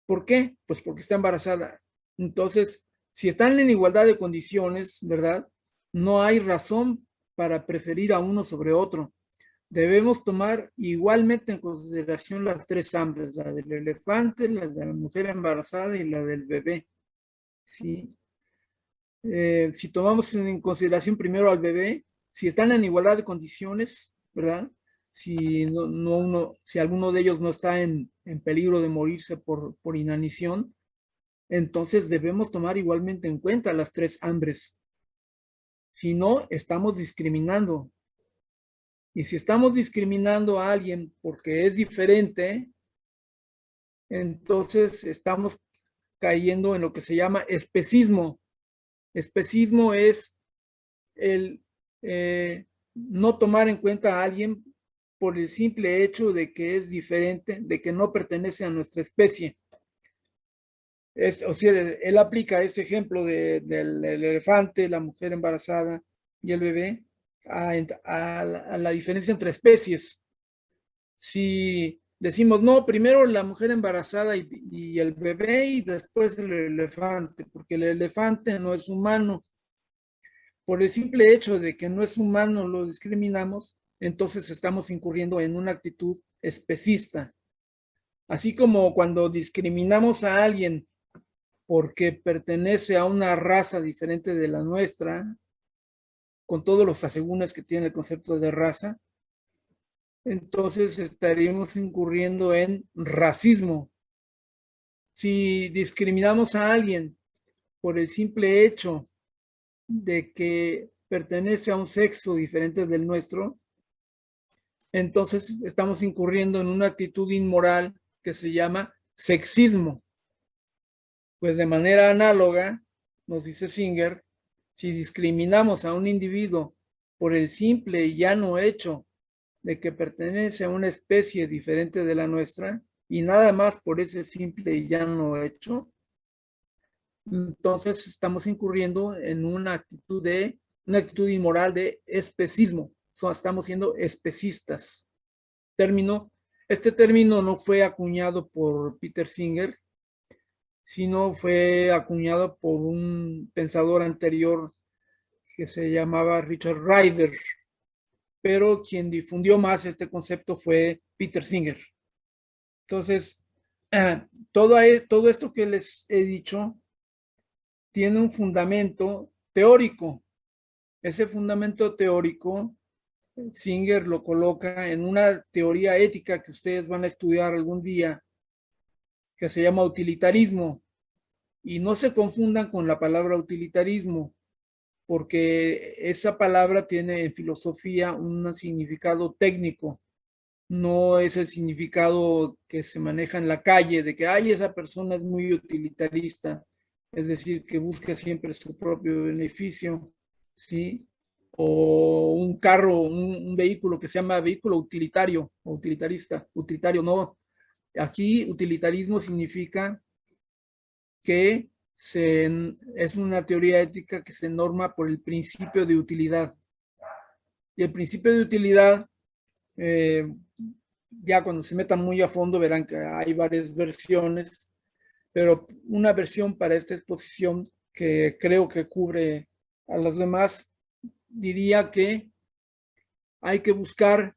¿Por qué? Pues porque está embarazada. Entonces, si están en igualdad de condiciones, ¿verdad? No hay razón para preferir a uno sobre otro. Debemos tomar igualmente en consideración las tres hambres, la del elefante, la de la mujer embarazada y la del bebé. ¿Sí? Si tomamos en consideración primero al bebé, si están en igualdad de condiciones, ¿verdad? Si alguno de ellos no está en peligro de morirse por inanición, entonces debemos tomar igualmente en cuenta las tres hambres. Si no, estamos discriminando. Y si estamos discriminando a alguien porque es diferente, entonces estamos cayendo en lo que se llama especismo. Especismo es el no tomar en cuenta a alguien por el simple hecho de que es diferente, de que no pertenece a nuestra especie. O sea, él aplica este ejemplo del elefante, la mujer embarazada y el bebé a la diferencia entre especies. Si decimos, no, primero la mujer embarazada y el bebé y después el elefante, porque el elefante no es humano. Por el simple hecho de que no es humano lo discriminamos, entonces estamos incurriendo en una actitud especista. Así como cuando discriminamos a alguien porque pertenece a una raza diferente de la nuestra, con todos los asegúnes que tiene el concepto de raza, entonces estaríamos incurriendo en racismo. Si discriminamos a alguien por el simple hecho de que pertenece a un sexo diferente del nuestro, entonces estamos incurriendo en una actitud inmoral que se llama sexismo. Pues de manera análoga, nos dice Singer, si discriminamos a un individuo por el simple y llano hecho de que pertenece a una especie diferente de la nuestra, y nada más por ese simple y llano hecho, entonces estamos incurriendo en una actitud inmoral de especismo. Estamos siendo especistas. Este término no fue acuñado por Peter Singer, sino fue acuñado por un pensador anterior que se llamaba Richard Ryder. pero quien difundió más este concepto fue Peter Singer. Entonces, todo esto que les he dicho tiene un fundamento teórico. Ese fundamento teórico, Singer lo coloca en una teoría ética que ustedes van a estudiar algún día, que se llama utilitarismo. Y no se confundan con la palabra utilitarismo, porque esa palabra tiene en filosofía un significado técnico. No es el significado que se maneja en la calle, de que, ay, esa persona es muy utilitarista, es decir, que busca siempre su propio beneficio, ¿sí? O un carro, un vehículo que se llama vehículo utilitario o utilitarista, utilitario, no. Aquí utilitarismo significa que es una teoría ética que se norma por el principio de utilidad. Y el principio de utilidad, ya cuando se metan muy a fondo verán que hay varias versiones, pero una versión para esta exposición que creo que cubre a las demás, diría que hay que buscar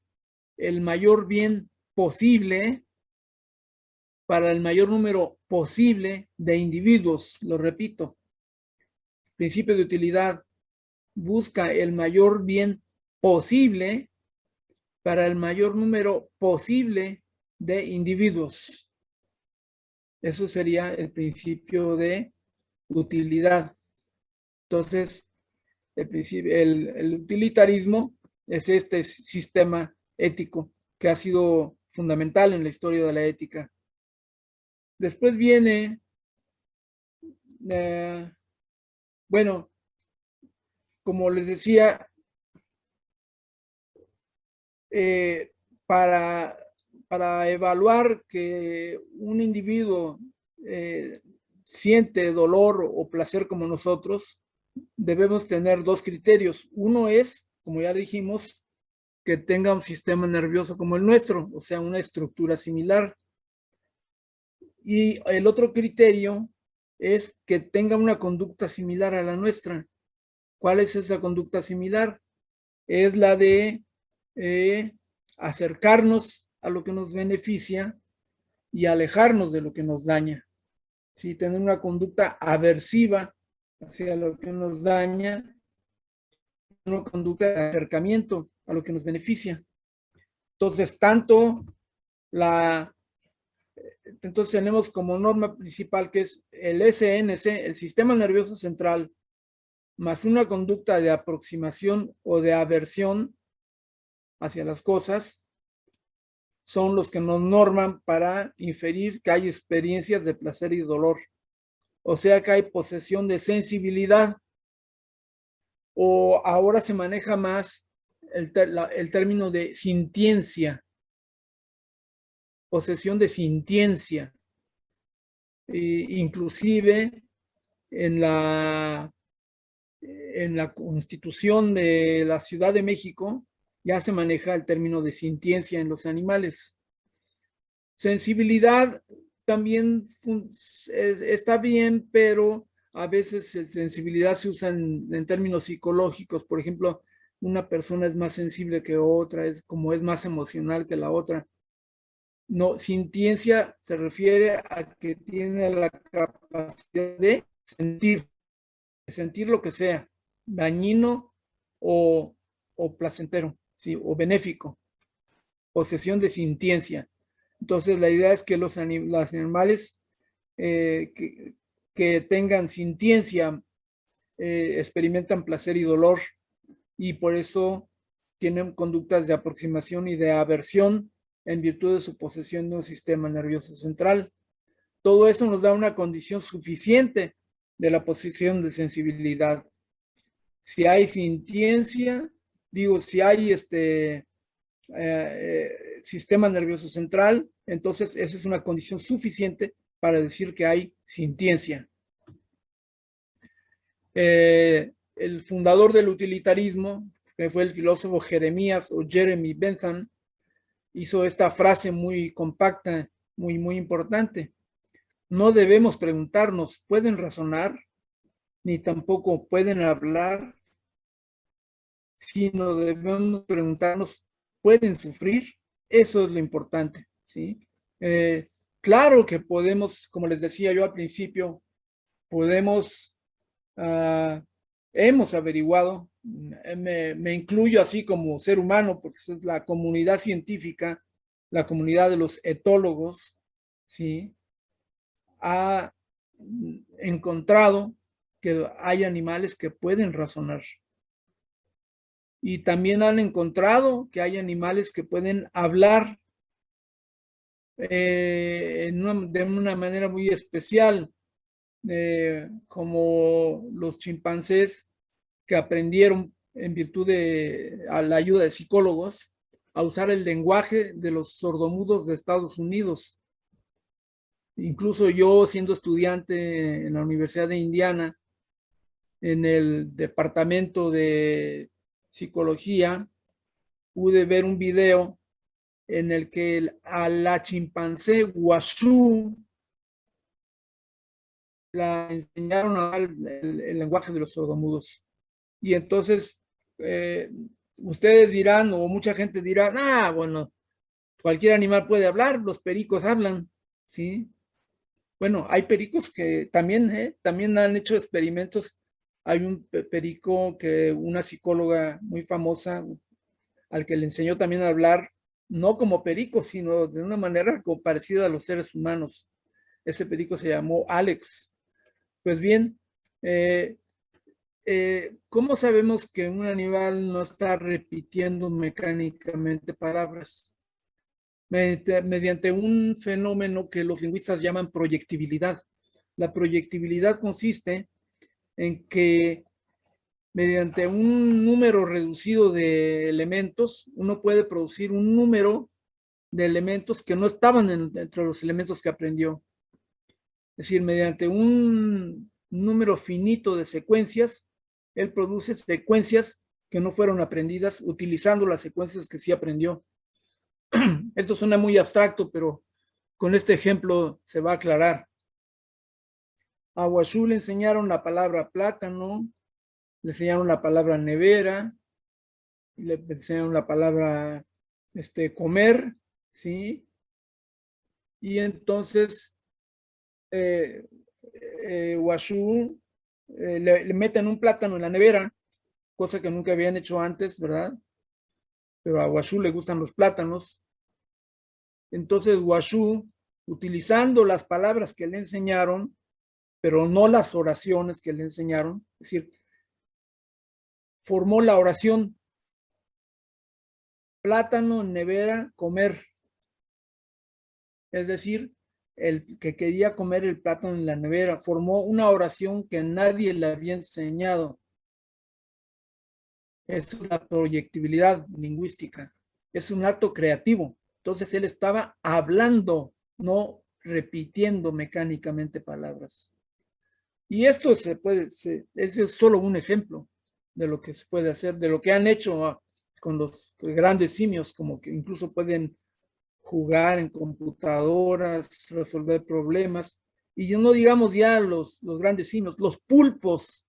el mayor bien posible para el mayor número posible de individuos. Lo repito, principio de utilidad, busca el mayor bien posible para el mayor número posible de individuos. Eso sería el principio de utilidad. Entonces, el utilitarismo es este sistema ético que ha sido fundamental en la historia de la ética. Después viene, bueno, como les decía, para evaluar que un individuo siente dolor o placer como nosotros, debemos tener dos criterios. Uno es, como ya dijimos, que tenga un sistema nervioso como el nuestro, o sea, una estructura similar. Y el otro criterio es que tenga una conducta similar a la nuestra. ¿Cuál es esa conducta similar? Es la de acercarnos a lo que nos beneficia y alejarnos de lo que nos daña. ¿Sí? Tener una conducta aversiva hacia lo que nos daña, una conducta de acercamiento a lo que nos beneficia. Entonces, entonces tenemos como norma principal que es el SNC, el sistema nervioso central, más una conducta de aproximación o de aversión hacia las cosas, son los que nos norman para inferir que hay experiencias de placer y dolor. O sea que hay posesión de sensibilidad. O ahora se maneja más el término de sintiencia. Posesión de sintiencia. Inclusive en la Constitución de la Ciudad de México ya se maneja el término de sintiencia en los animales. Sensibilidad también está bien, pero a veces sensibilidad se usa en términos psicológicos. Por ejemplo, una persona es más sensible que otra, es más emocional que la otra. No, sintiencia se refiere a que tiene la capacidad de sentir lo que sea, dañino o placentero, ¿sí? O benéfico. Posesión de sintiencia. Entonces, la idea es que los animales que tengan sintiencia experimentan placer y dolor, y por eso tienen conductas de aproximación y de aversión en virtud de su posesión de un sistema nervioso central. Todo eso nos da una condición suficiente de la posesión de sensibilidad. Si hay sintiencia, si hay sistema nervioso central, entonces esa es una condición suficiente para decir que hay sintiencia. El fundador del utilitarismo, que fue el filósofo Jeremías o Jeremy Bentham, hizo esta frase muy compacta, muy importante. No debemos preguntarnos, ¿pueden razonar? Ni tampoco pueden hablar. sino debemos preguntarnos, ¿pueden sufrir? Eso es lo importante, ¿sí? Claro que podemos, como les decía yo al principio, podemos, hemos averiguado, me incluyo así como ser humano, porque es la comunidad científica, la comunidad de los etólogos, ¿sí? Ha encontrado que hay animales que pueden razonar. Y también han encontrado que hay animales que pueden hablar de una manera muy especial, como los chimpancés que aprendieron en virtud de a la ayuda de psicólogos a usar el lenguaje de los sordomudos de Estados Unidos. Incluso yo, siendo estudiante en la Universidad de Indiana, en el departamento de psicología, pude ver un video en el que a la chimpancé Washu la enseñaron a hablar el lenguaje de los sordomudos. Y entonces, ustedes dirán, o mucha gente dirá, bueno, cualquier animal puede hablar, los pericos hablan, ¿sí? Bueno, hay pericos que también han hecho experimentos. Hay un perico que una psicóloga muy famosa, al que le enseñó también a hablar, no como perico, sino de una manera como parecida a los seres humanos. Ese perico se llamó Alex. Pues bien, ¿cómo sabemos que un animal no está repitiendo mecánicamente palabras? Mediante un fenómeno que los lingüistas llaman proyectibilidad. La proyectibilidad consiste en que mediante un número reducido de elementos, uno puede producir un número de elementos que no estaban entre los elementos que aprendió. Es decir, mediante un número finito de secuencias, él produce secuencias que no fueron aprendidas utilizando las secuencias que sí aprendió. Esto suena muy abstracto, pero con este ejemplo se va a aclarar. A Washu le enseñaron la palabra plátano, le enseñaron la palabra nevera, le enseñaron la palabra comer, ¿sí? Y entonces Washu le meten un plátano en la nevera, cosa que nunca habían hecho antes, ¿verdad? Pero a Washu le gustan los plátanos. Entonces Washu, utilizando las palabras que le enseñaron, pero no las oraciones que le enseñaron, es decir, formó la oración plátano, nevera, comer. Es decir, el que quería comer el plátano en la nevera, formó una oración que nadie le había enseñado. Es la proyectibilidad lingüística, es un acto creativo. Entonces él estaba hablando, no repitiendo mecánicamente palabras. Y esto ese es solo un ejemplo de lo que se puede hacer, de lo que han hecho con los grandes simios, como que incluso pueden jugar en computadoras, resolver problemas. Y no digamos ya los grandes simios, los pulpos.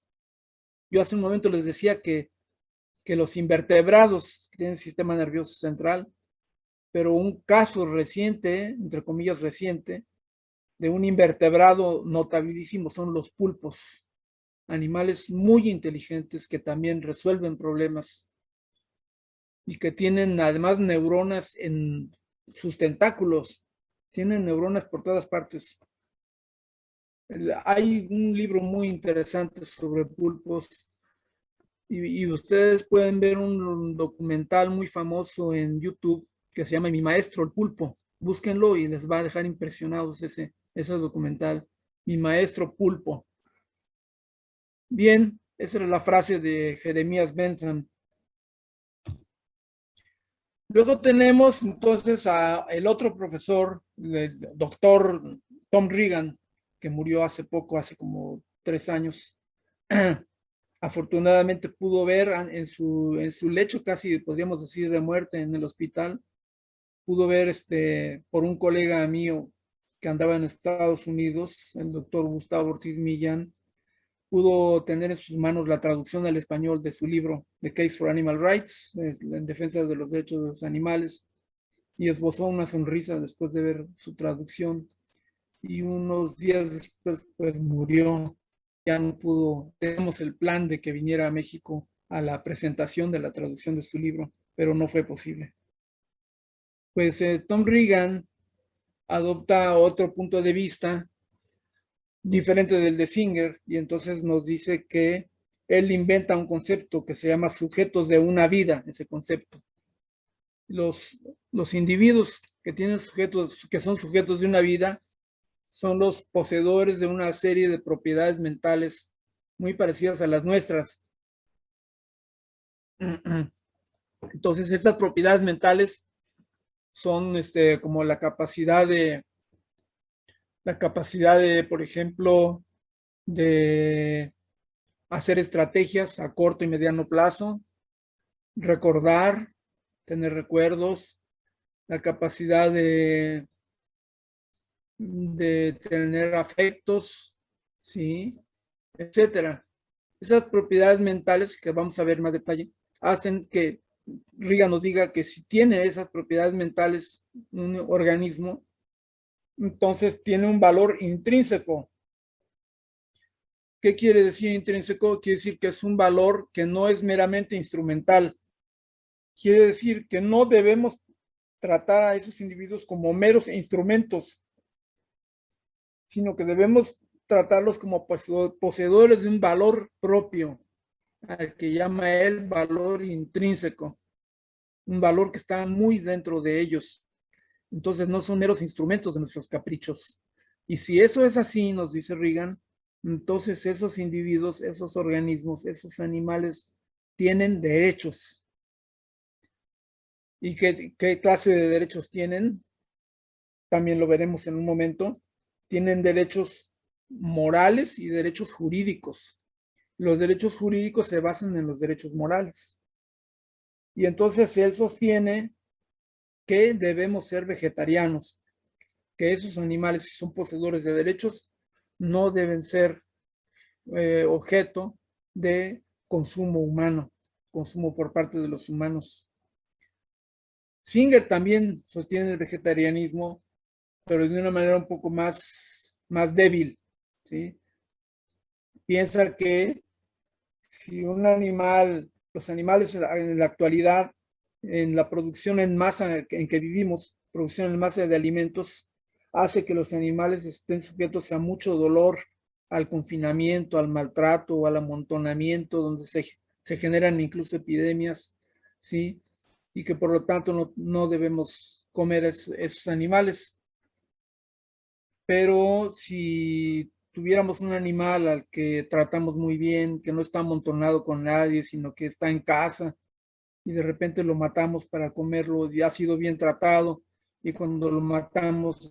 Yo hace un momento les decía que los invertebrados tienen sistema nervioso central, pero un caso reciente, entre comillas reciente, de un invertebrado notabilísimo son los pulpos, animales muy inteligentes que también resuelven problemas y que tienen además neuronas en sus tentáculos, tienen neuronas por todas partes. Hay un libro muy interesante sobre pulpos y ustedes pueden ver un documental muy famoso en YouTube que se llama Mi Maestro el Pulpo. Búsquenlo y les va a dejar impresionados ese documental, Mi Maestro Pulpo. Bien, esa era la frase de Jeremías Bentham. Luego tenemos entonces a el otro profesor, el doctor Tom Regan, que murió hace poco, hace como 3 años. Afortunadamente pudo ver en su lecho, casi podríamos decir de muerte en el hospital, pudo ver por un colega mío que andaba en Estados Unidos, el doctor Gustavo Ortiz Millán, pudo tener en sus manos la traducción al español de su libro The Case for Animal Rights, en defensa de los derechos de los animales, y esbozó una sonrisa después de ver su traducción. Y unos días después, pues murió. Ya no pudo. Tenemos el plan de que viniera a México a la presentación de la traducción de su libro, pero no fue posible. Pues Tom Regan adopta otro punto de vista diferente del de Singer, y entonces nos dice que él inventa un concepto que se llama sujetos de una vida, ese concepto. Los individuos que tienen sujetos, que son sujetos de una vida, son los poseedores de una serie de propiedades mentales muy parecidas a las nuestras. Entonces, estas propiedades mentales son como la capacidad de, por ejemplo, de hacer estrategias a corto y mediano plazo, recordar, tener recuerdos, la capacidad de tener afectos, ¿sí? Etcétera. Esas propiedades mentales, que vamos a ver más detalle, hacen que Regan nos diga que si tiene esas propiedades mentales un organismo, entonces tiene un valor intrínseco. ¿Qué quiere decir intrínseco? Quiere decir que es un valor que no es meramente instrumental. Quiere decir que no debemos tratar a esos individuos como meros instrumentos, sino que debemos tratarlos como poseedores de un valor propio, al que llama él valor intrínseco, un valor que está muy dentro de ellos. Entonces no son meros instrumentos de nuestros caprichos. Y si eso es así, nos dice Regan, entonces esos individuos, esos organismos, esos animales tienen derechos. ¿Y qué clase de derechos tienen? También lo veremos en un momento. Tienen derechos morales y derechos jurídicos. Los derechos jurídicos se basan en los derechos morales. Y entonces él sostiene que debemos ser vegetarianos, que esos animales, si son poseedores de derechos, no deben ser objeto de consumo humano, consumo por parte de los humanos. Singer también sostiene el vegetarianismo, pero de una manera un poco más débil, ¿sí? Piensa que si un animal, los animales en la actualidad, en la producción en masa en que vivimos, producción en masa de alimentos, hace que los animales estén sujetos a mucho dolor, al confinamiento, al maltrato o al amontonamiento, donde se generan incluso epidemias, ¿sí? Y que por lo tanto no debemos comer esos animales. Pero si tuviéramos un animal al que tratamos muy bien, que no está amontonado con nadie, sino que está en casa, y de repente lo matamos para comerlo, y ha sido bien tratado, y cuando lo matamos,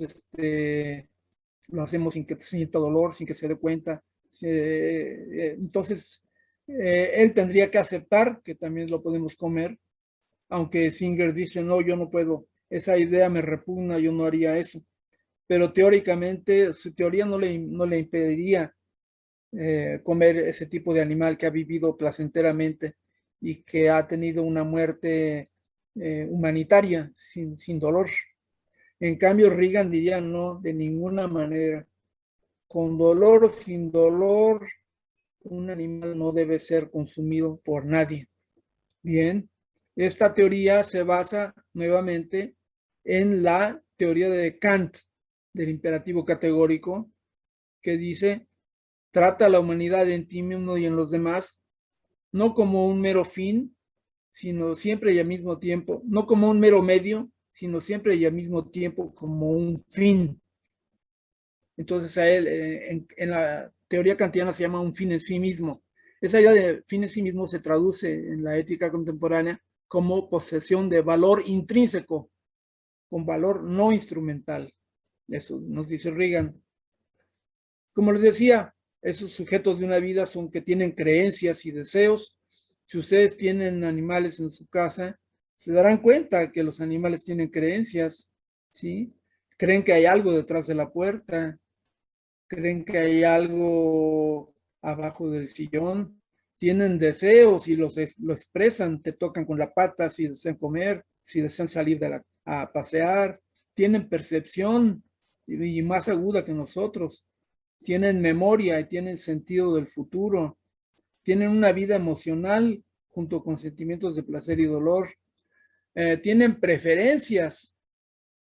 lo hacemos sin que sienta dolor, sin que se dé cuenta. Entonces, él tendría que aceptar que también lo podemos comer, aunque Singer dice, no, yo no puedo, esa idea me repugna, yo no haría eso. Pero teóricamente, su teoría no le impediría comer ese tipo de animal que ha vivido placenteramente y que ha tenido una muerte humanitaria, sin dolor. En cambio, Regan diría, no, de ninguna manera. Con dolor o sin dolor, un animal no debe ser consumido por nadie. Bien, esta teoría se basa nuevamente en la teoría de Kant, del imperativo categórico, que dice, trata a la humanidad en ti mismo y en los demás, no como un mero fin, sino siempre y al mismo tiempo, no como un mero medio, sino siempre y al mismo tiempo como un fin. Entonces a él, en la teoría kantiana se llama un fin en sí mismo. Esa idea de fin en sí mismo se traduce en la ética contemporánea como posesión de valor intrínseco, con valor no instrumental. Eso nos dice Regan. Como les decía, esos sujetos de una vida son que tienen creencias y deseos. Si ustedes tienen animales en su casa, se darán cuenta que los animales tienen creencias, ¿sí? Creen que hay algo detrás de la puerta, creen que hay algo abajo del sillón, tienen deseos y lo expresan, te tocan con la pata si desean comer, si desean salir a pasear, tienen percepción y más aguda que nosotros, tienen memoria y tienen sentido del futuro, tienen una vida emocional junto con sentimientos de placer y dolor, tienen preferencias,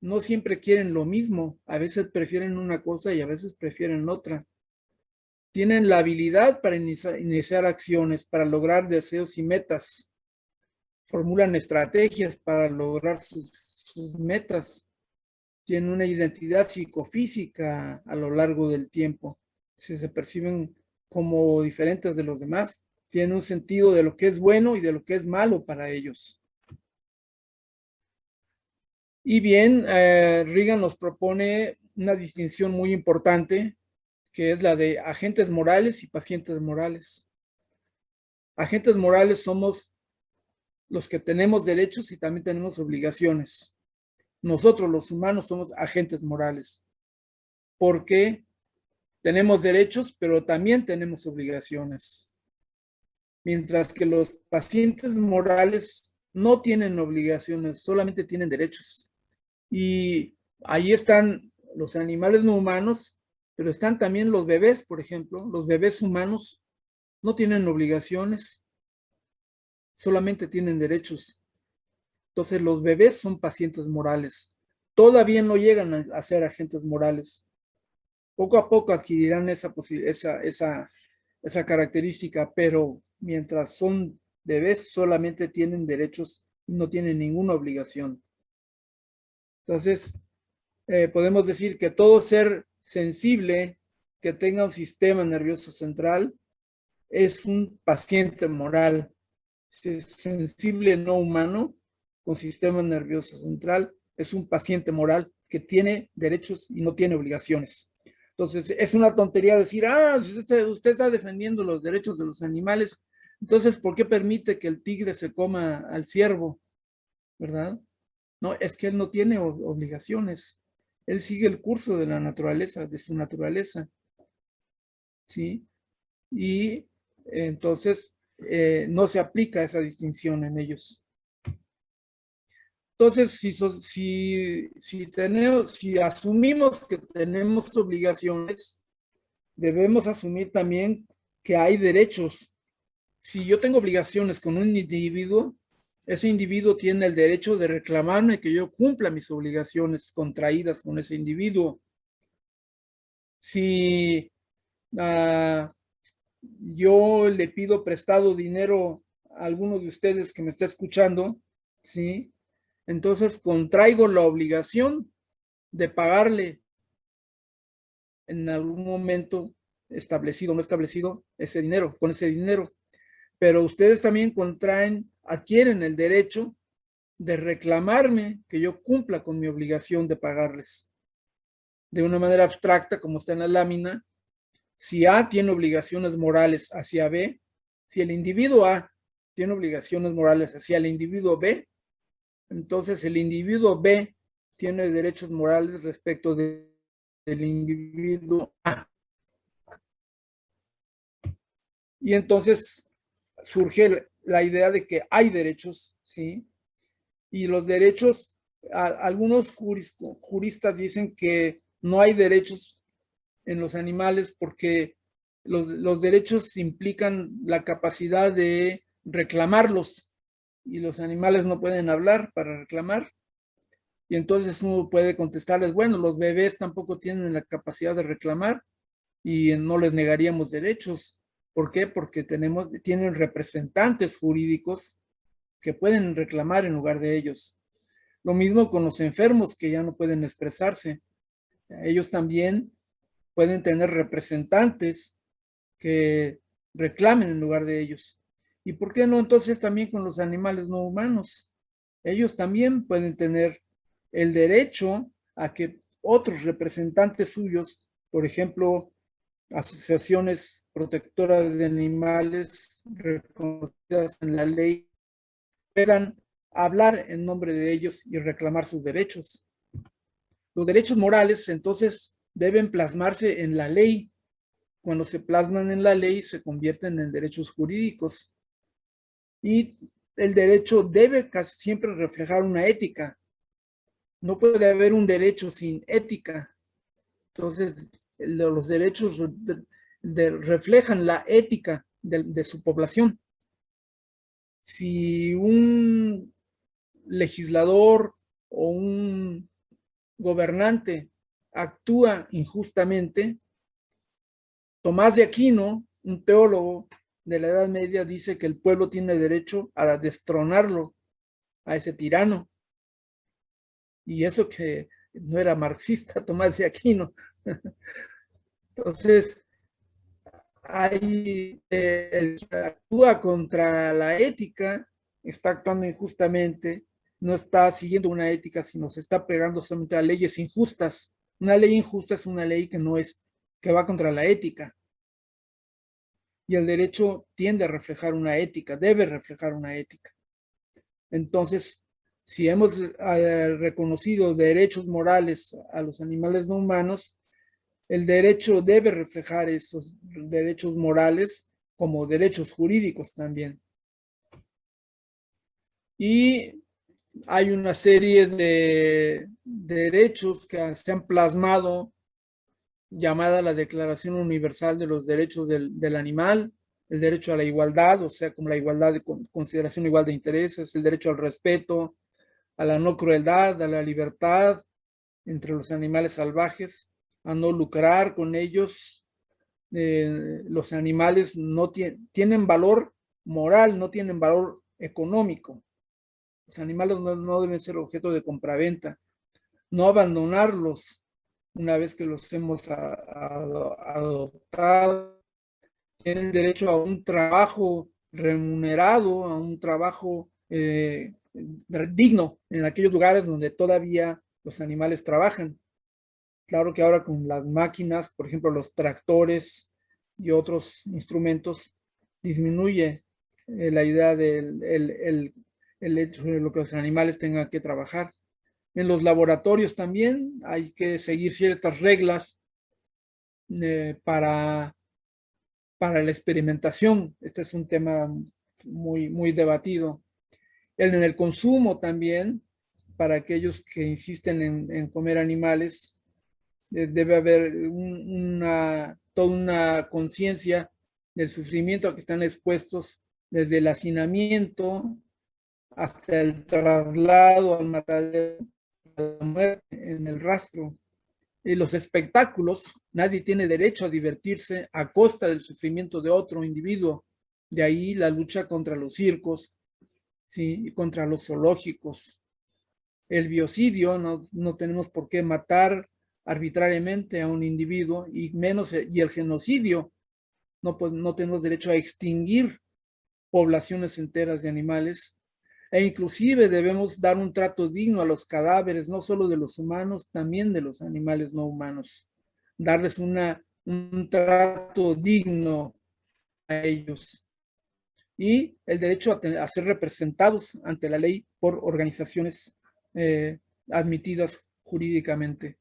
no siempre quieren lo mismo, a veces prefieren una cosa y a veces prefieren otra. Tienen la habilidad para iniciar acciones, para lograr deseos y metas. Formulan estrategias para lograr sus metas. Tienen una identidad psicofísica a lo largo del tiempo. Se perciben como diferentes de los demás. Tienen un sentido de lo que es bueno y de lo que es malo para ellos. Y bien, Regan nos propone una distinción muy importante, que es la de agentes morales y pacientes morales. Agentes morales somos los que tenemos derechos y también tenemos obligaciones. Nosotros, los humanos, somos agentes morales, porque tenemos derechos, pero también tenemos obligaciones. Mientras que los pacientes morales no tienen obligaciones, solamente tienen derechos. Y ahí están los animales no humanos, pero están también los bebés, por ejemplo. Los bebés humanos no tienen obligaciones, solamente tienen derechos. Entonces los bebés son pacientes morales. Todavía no llegan a ser agentes morales. Poco a poco adquirirán esa característica, pero mientras son bebés solamente tienen derechos y no tienen ninguna obligación. Entonces, podemos decir que todo ser sensible que tenga un sistema nervioso central es un paciente moral. Si es sensible no humano con sistema nervioso central, es un paciente moral que tiene derechos y no tiene obligaciones. Entonces, es una tontería decir, usted está defendiendo los derechos de los animales, entonces, ¿por qué permite que el tigre se coma al ciervo? ¿Verdad? No, es que él no tiene obligaciones. Él sigue el curso de la naturaleza, de su naturaleza. ¿Sí? Y entonces no se aplica esa distinción en ellos. Entonces, si asumimos que tenemos obligaciones, debemos asumir también que hay derechos. Si yo tengo obligaciones con un individuo, ese individuo tiene el derecho de reclamarme que yo cumpla mis obligaciones contraídas con ese individuo. Si yo le pido prestado dinero a alguno de ustedes que me está escuchando, ¿sí? Entonces contraigo la obligación de pagarle en algún momento establecido o no establecido ese dinero, con ese dinero. Pero ustedes también adquieren el derecho de reclamarme que yo cumpla con mi obligación de pagarles. De una manera abstracta, como está en la lámina, si A tiene obligaciones morales hacia B, si el individuo A tiene obligaciones morales hacia el individuo B, entonces el individuo B tiene derechos morales respecto del individuo A. Y entonces surge la idea de que hay derechos, ¿sí? Y los derechos, algunos juristas dicen que no hay derechos en los animales porque los derechos implican la capacidad de reclamarlos y los animales no pueden hablar para reclamar. Y entonces uno puede contestarles, bueno, los bebés tampoco tienen la capacidad de reclamar y no les negaríamos derechos. ¿Por qué? Porque tienen representantes jurídicos que pueden reclamar en lugar de ellos. Lo mismo con los enfermos que ya no pueden expresarse. Ellos también pueden tener representantes que reclamen en lugar de ellos. ¿Y por qué no entonces también con los animales no humanos? Ellos también pueden tener el derecho a que otros representantes suyos, por ejemplo, asociaciones protectoras de animales reconocidas en la ley, puedan hablar en nombre de ellos y reclamar sus derechos. Los derechos morales, entonces, deben plasmarse en la ley cuando se plasman en la ley se convierten en derechos jurídicos. Y el derecho debe casi siempre reflejar una ética. No puede haber un derecho sin ética. Entonces, los derechos reflejan la ética de su población. Si un legislador o un gobernante actúa injustamente, Tomás de Aquino, un teólogo de la Edad Media, dice que el pueblo tiene derecho a destronarlo, a ese tirano. Y eso que no era marxista, Tomás de Aquino. Entonces, el que actúa contra la ética, está actuando injustamente, no está siguiendo una ética, sino se está pegando solamente a leyes injustas. Una ley injusta es una ley que va contra la ética. Y el derecho tiende a reflejar una ética, debe reflejar una ética. Entonces, si hemos reconocido derechos morales a los animales no humanos, el derecho debe reflejar esos derechos morales como derechos jurídicos también. Y hay una serie de derechos que se han plasmado, llamada la Declaración Universal de los Derechos del Animal, el derecho a la igualdad, o sea, como la igualdad de consideración igual de intereses, el derecho al respeto, a la no crueldad, a la libertad entre los animales salvajes, a no lucrar con ellos. Los animales no tienen valor moral, no tienen valor económico. Los animales no deben ser objeto de compraventa. No abandonarlos una vez que los hemos adoptado. Tienen derecho a un trabajo remunerado, a un trabajo digno en aquellos lugares donde todavía los animales trabajan. Claro que ahora con las máquinas, por ejemplo, los tractores y otros instrumentos, disminuye la idea del hecho de lo que los animales tengan que trabajar. En los laboratorios también hay que seguir ciertas reglas para la experimentación. Este es un tema muy debatido. En el consumo también, para aquellos que insisten en comer animales, debe haber toda una conciencia del sufrimiento a que están expuestos desde el hacinamiento hasta el traslado al matadero, a la muerte en el rastro. Y los espectáculos, nadie tiene derecho a divertirse a costa del sufrimiento de otro individuo. De ahí la lucha contra los circos, ¿sí? Y contra los zoológicos. El biocidio, no tenemos por qué matar arbitrariamente a un individuo, y el genocidio, no tenemos derecho a extinguir poblaciones enteras de animales, e inclusive debemos dar un trato digno a los cadáveres, no solo de los humanos, también de los animales no humanos, darles un trato digno a ellos. Y el derecho a ser representados ante la ley por organizaciones admitidas jurídicamente.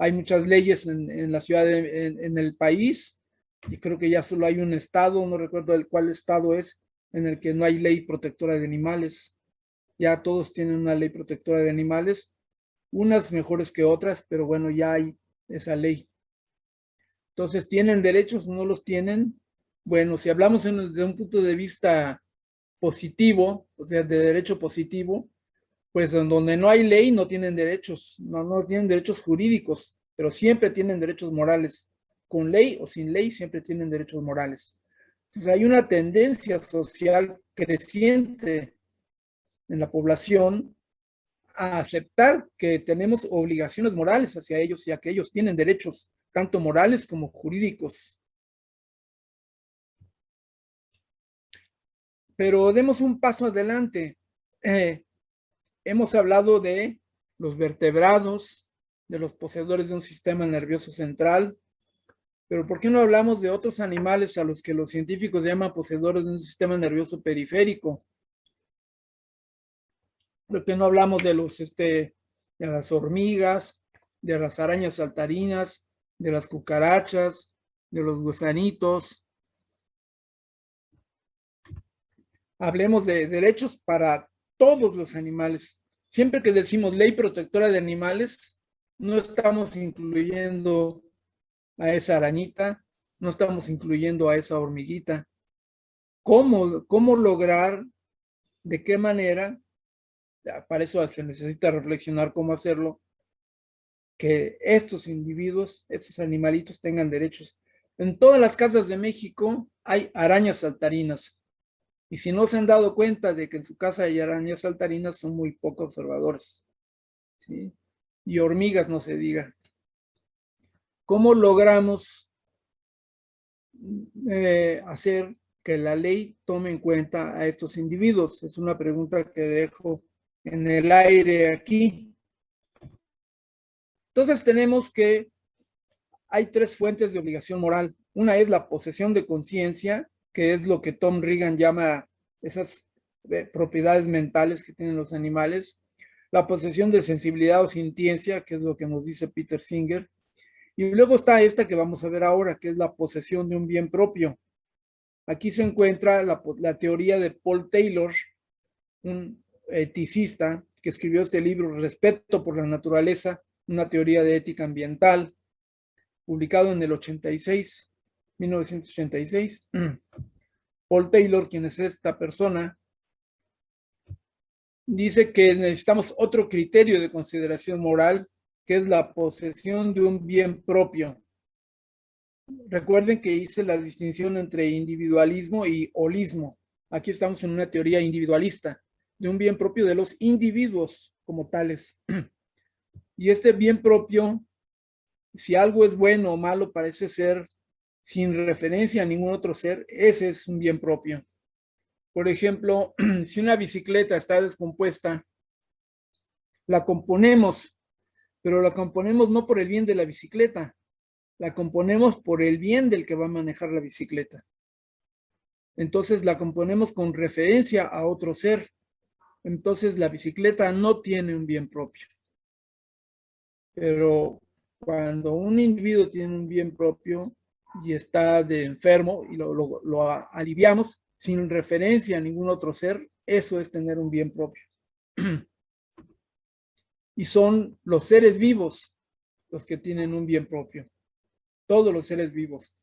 Hay muchas leyes en la ciudad, en el país, y creo que ya solo hay un estado, no recuerdo cuál estado es, en el que no hay ley protectora de animales. Ya todos tienen una ley protectora de animales, unas mejores que otras, pero bueno, ya hay esa ley. Entonces, ¿tienen derechos o no los tienen? Bueno, si hablamos desde un punto de vista positivo, o sea, de derecho positivo, pues donde no hay ley no tienen derechos, no tienen derechos jurídicos, pero siempre tienen derechos morales. Con ley o sin ley siempre tienen derechos morales. Entonces hay una tendencia social creciente en la población a aceptar que tenemos obligaciones morales hacia ellos y a que ellos tienen derechos, tanto morales como jurídicos. Pero demos un paso adelante. Hemos hablado de los vertebrados, de los poseedores de un sistema nervioso central, pero ¿por qué no hablamos de otros animales a los que los científicos llaman poseedores de un sistema nervioso periférico? ¿Por qué no hablamos de las hormigas, de las arañas saltarinas, de las cucarachas, de los gusanitos. Hablemos de derechos para todos los animales. Siempre que decimos ley protectora de animales, no estamos incluyendo a esa arañita, no estamos incluyendo a esa hormiguita. ¿Cómo lograr, de qué manera? Para eso se necesita reflexionar cómo hacerlo, que estos individuos, estos animalitos tengan derechos. En todas las casas de México hay arañas saltarinas. Y si no se han dado cuenta de que en su casa hay arañas saltarinas, son muy poco observadores, ¿sí? Y hormigas, no se diga. ¿Cómo logramos hacer que la ley tome en cuenta a estos individuos? Es una pregunta que dejo en el aire aquí. Entonces tenemos que hay tres fuentes de obligación moral. Una es la posesión de conciencia, que es lo que Tom Regan llama esas propiedades mentales que tienen los animales. La posesión de sensibilidad o sintiencia, que es lo que nos dice Peter Singer. Y luego está esta que vamos a ver ahora, que es la posesión de un bien propio. Aquí se encuentra la teoría de Paul Taylor, un eticista que escribió este libro, Respeto por la Naturaleza, una teoría de ética ambiental, publicado en el 1986. Paul Taylor, quien es esta persona, dice que necesitamos otro criterio de consideración moral, que es la posesión de un bien propio. Recuerden que hice la distinción entre individualismo y holismo. Aquí estamos en una teoría individualista, de un bien propio de los individuos como tales. Y este bien propio, si algo es bueno o malo, parece ser sin referencia a ningún otro ser, ese es un bien propio. Por ejemplo, si una bicicleta está descompuesta, la componemos, pero la componemos no por el bien de la bicicleta, la componemos por el bien del que va a manejar la bicicleta. Entonces la componemos con referencia a otro ser. Entonces la bicicleta no tiene un bien propio. Pero cuando un individuo tiene un bien propio y está de enfermo y lo aliviamos sin referencia a ningún otro ser, eso es tener un bien propio. Y son los seres vivos los que tienen un bien propio. Todos los seres vivos.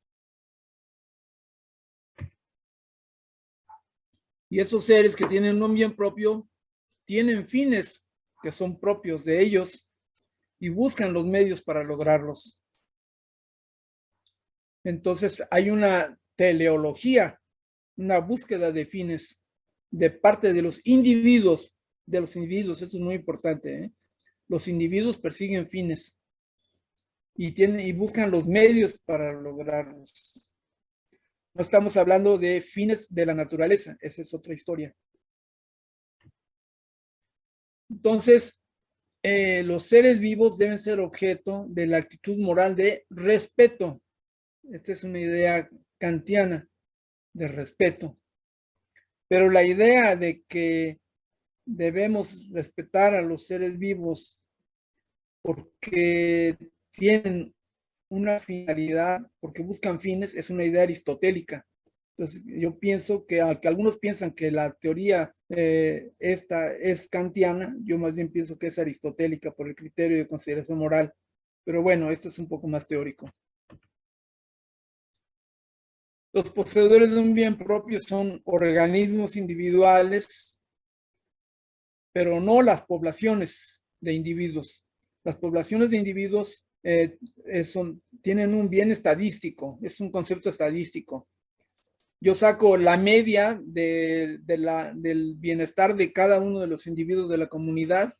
Y esos seres que tienen un bien propio tienen fines que son propios de ellos y buscan los medios para lograrlos. Entonces hay una teleología, una búsqueda de fines de parte de los individuos, esto es muy importante, ¿eh? Los individuos persiguen fines y buscan los medios para lograrlos. No estamos hablando de fines de la naturaleza, esa es otra historia. Entonces, los seres vivos deben ser objeto de la actitud moral de respeto. Esta es una idea kantiana de respeto. Pero la idea de que debemos respetar a los seres vivos porque tienen una finalidad, porque buscan fines, es una idea aristotélica. Entonces, yo pienso que aunque algunos piensan que la teoría esta es kantiana, yo más bien pienso que es aristotélica por el criterio de consideración moral. Pero bueno, esto es un poco más teórico. Los poseedores de un bien propio son organismos individuales, pero no las poblaciones de individuos. Las poblaciones de individuos tienen un bien estadístico, es un concepto estadístico. Yo saco la media del bienestar de cada uno de los individuos de la comunidad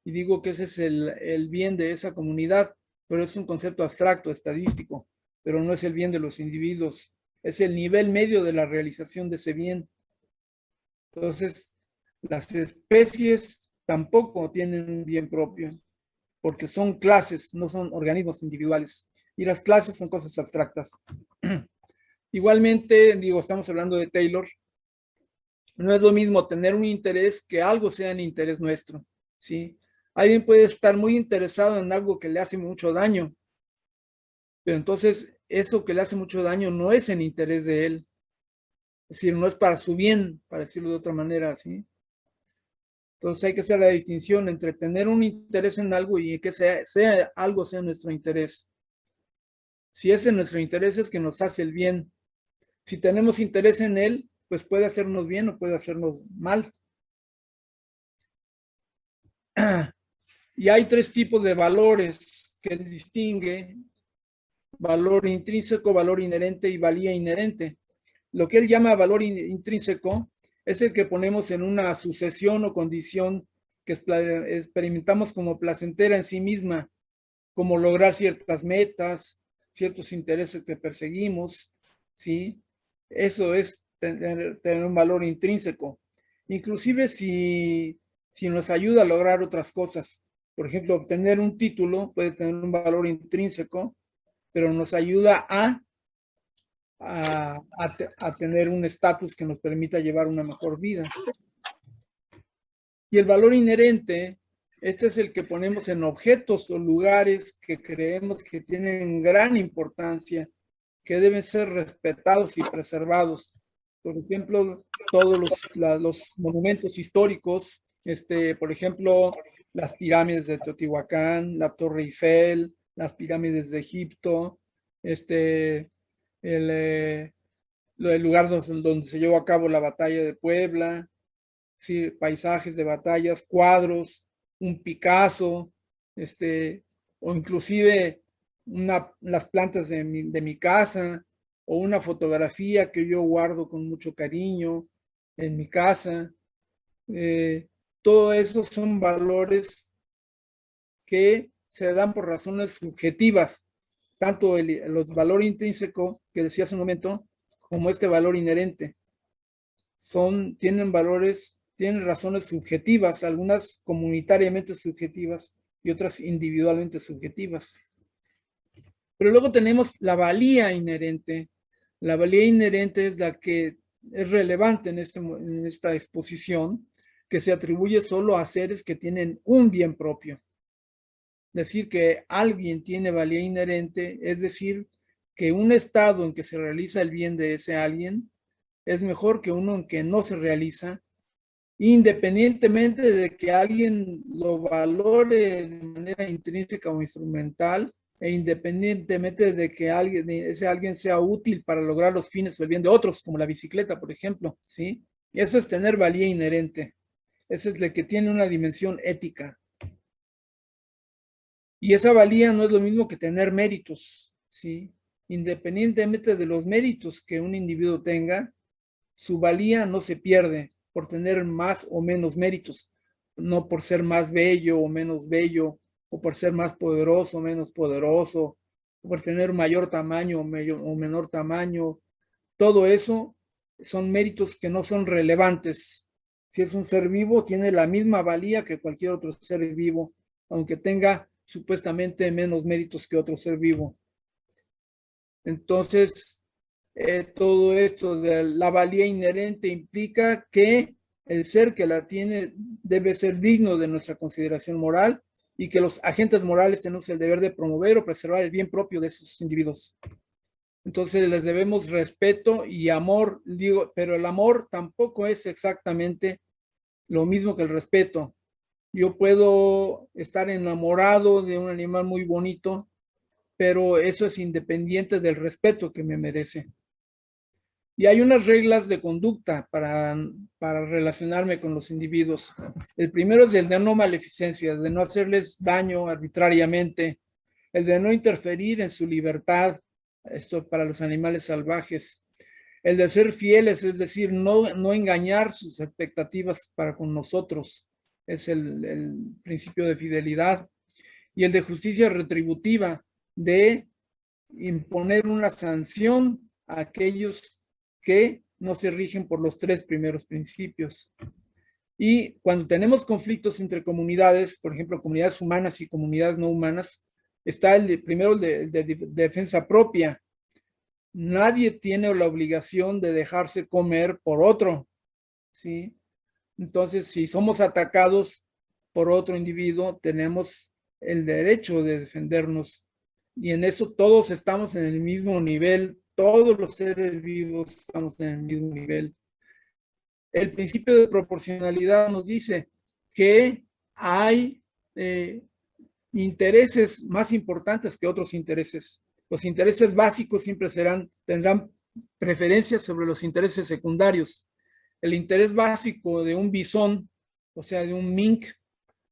y digo que ese es el bien de esa comunidad, pero es un concepto abstracto, estadístico, pero no es el bien de los individuos, es el nivel medio de la realización de ese bien. Entonces, las especies tampoco tienen un bien propio, porque son clases, no son organismos individuales, y las clases son cosas abstractas. Igualmente, digo, estamos hablando de Taylor, no es lo mismo tener un interés que algo sea en interés nuestro, ¿sí? Alguien puede estar muy interesado en algo que le hace mucho daño, pero entonces eso que le hace mucho daño no es en interés de él. Es decir, no es para su bien, para decirlo de otra manera, ¿sí? Entonces hay que hacer la distinción entre tener un interés en algo y que algo sea nuestro interés. Si ese nuestro interés es que nos hace el bien, si tenemos interés en él, pues puede hacernos bien o puede hacernos mal. Y hay tres tipos de valores que él distingue: valor intrínseco, valor inherente y valía inherente. Lo que él llama valor intrínseco es el que ponemos en una sucesión o condición que experimentamos como placentera en sí misma, como lograr ciertas metas, ciertos intereses que perseguimos, ¿sí? Eso es tener un valor intrínseco. Inclusive si nos ayuda a lograr otras cosas. Por ejemplo, obtener un título puede tener un valor intrínseco, pero nos ayuda a tener un estatus que nos permita llevar una mejor vida. Y el valor inherente, este es el que ponemos en objetos o lugares que creemos que tienen gran importancia, que deben ser respetados y preservados. Por ejemplo, todos los monumentos históricos, por ejemplo, las pirámides de Teotihuacán, la Torre Eiffel, las pirámides de Egipto, el lugar donde se llevó a cabo la batalla de Puebla, ¿sí? Paisajes de batallas, cuadros, un Picasso, o inclusive las plantas de mi casa, o una fotografía que yo guardo con mucho cariño en mi casa. Todo eso son valores que se dan por razones subjetivas, tanto el valor intrínseco que decía hace un momento, como este valor inherente. Tienen razones subjetivas, algunas comunitariamente subjetivas y otras individualmente subjetivas. Pero luego tenemos la valía inherente. La valía inherente es la que es relevante en esta exposición, que se atribuye solo a seres que tienen un bien propio. Decir que alguien tiene valía inherente es decir que un estado en que se realiza el bien de ese alguien es mejor que uno en que no se realiza, independientemente de que alguien lo valore de manera intrínseca o instrumental, e independientemente de que ese alguien sea útil para lograr los fines o el bien de otros, como la bicicleta, por ejemplo, ¿sí? Y eso es tener valía inherente. Ese es el que tiene una dimensión ética. Y esa valía no es lo mismo que tener méritos, ¿sí? Independientemente de los méritos que un individuo tenga, su valía no se pierde por tener más o menos méritos, no por ser más bello o menos bello, o por ser más poderoso o menos poderoso, o por tener mayor tamaño o menor tamaño. Todo eso son méritos que no son relevantes. Si es un ser vivo, tiene la misma valía que cualquier otro ser vivo, aunque tenga supuestamente menos méritos que otro ser vivo. Entonces, todo esto de la valía inherente implica que el ser que la tiene debe ser digno de nuestra consideración moral y que los agentes morales tenemos el deber de promover o preservar el bien propio de esos individuos. Entonces les debemos respeto y amor, digo, pero el amor tampoco es exactamente lo mismo que el respeto. Yo puedo estar enamorado de un animal muy bonito, pero eso es independiente del respeto que me merece. Y hay unas reglas de conducta para relacionarme con los individuos. El primero es el de no maleficencia, de no hacerles daño arbitrariamente, el de no interferir en su libertad, esto para los animales salvajes, el de ser fieles, es decir, no engañar sus expectativas para con nosotros, es el principio de fidelidad, y el de justicia retributiva, de imponer una sanción a aquellos que no se rigen por los tres primeros principios. Y cuando tenemos conflictos entre comunidades, por ejemplo, comunidades humanas y comunidades no humanas, está primero el de defensa propia. Nadie tiene la obligación de dejarse comer por otro, ¿sí? Entonces, si somos atacados por otro individuo, tenemos el derecho de defendernos. Y en eso todos estamos en el mismo nivel, todos los seres vivos estamos en el mismo nivel. El principio de proporcionalidad nos dice que hay intereses más importantes que otros intereses. Los intereses básicos siempre tendrán preferencia sobre los intereses secundarios. El interés básico de un bisón, o sea, de un mink,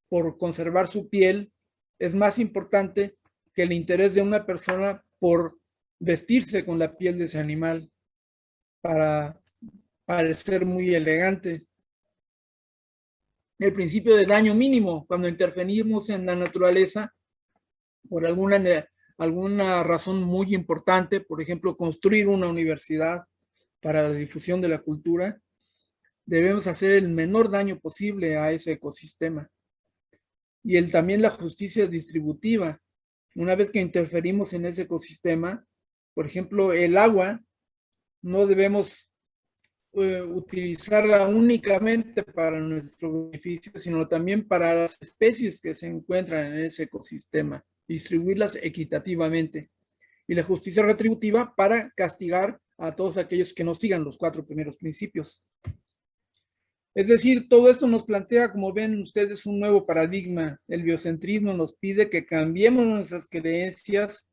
por conservar su piel, es más importante que el interés de una persona por vestirse con la piel de ese animal para parecer muy elegante. El principio de daño mínimo, cuando intervenimos en la naturaleza por alguna razón muy importante, por ejemplo, construir una universidad para la difusión de la cultura, debemos hacer el menor daño posible a ese ecosistema. Y también la justicia distributiva. Una vez que interferimos en ese ecosistema, por ejemplo, el agua, no debemos utilizarla únicamente para nuestro beneficio, sino también para las especies que se encuentran en ese ecosistema, distribuirlas equitativamente. Y la justicia retributiva para castigar a todos aquellos que no sigan los 4 primeros principios. Es decir, todo esto nos plantea, como ven ustedes, un nuevo paradigma. El biocentrismo nos pide que cambiemos nuestras creencias,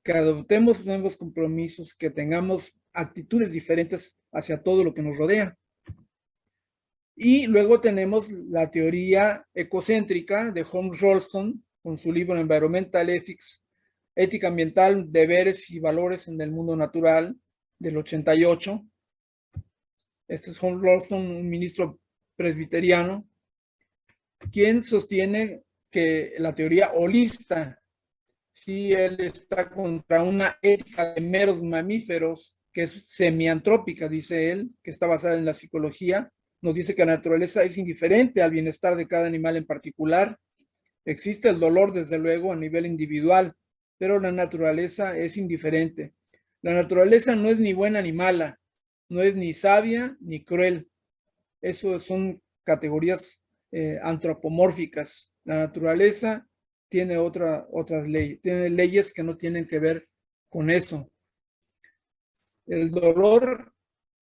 que adoptemos nuevos compromisos, que tengamos actitudes diferentes hacia todo lo que nos rodea. Y luego tenemos la teoría ecocéntrica de Holmes Rolston, con su libro Environmental Ethics, Ética Ambiental, Deberes y Valores en el Mundo Natural, del 88. Este es Holmes Rolston, un ministro presbiteriano, quien sostiene que la teoría holista, si él está contra una ética de meros mamíferos, que es semiantrópica, dice él, que está basada en la psicología, nos dice que la naturaleza es indiferente al bienestar de cada animal en particular. Existe el dolor, desde luego, a nivel individual, pero la naturaleza es indiferente. La naturaleza no es ni buena ni mala, no es ni sabia ni cruel. Eso son categorías antropomórficas. La naturaleza tiene otras leyes, tiene leyes que no tienen que ver con eso. El dolor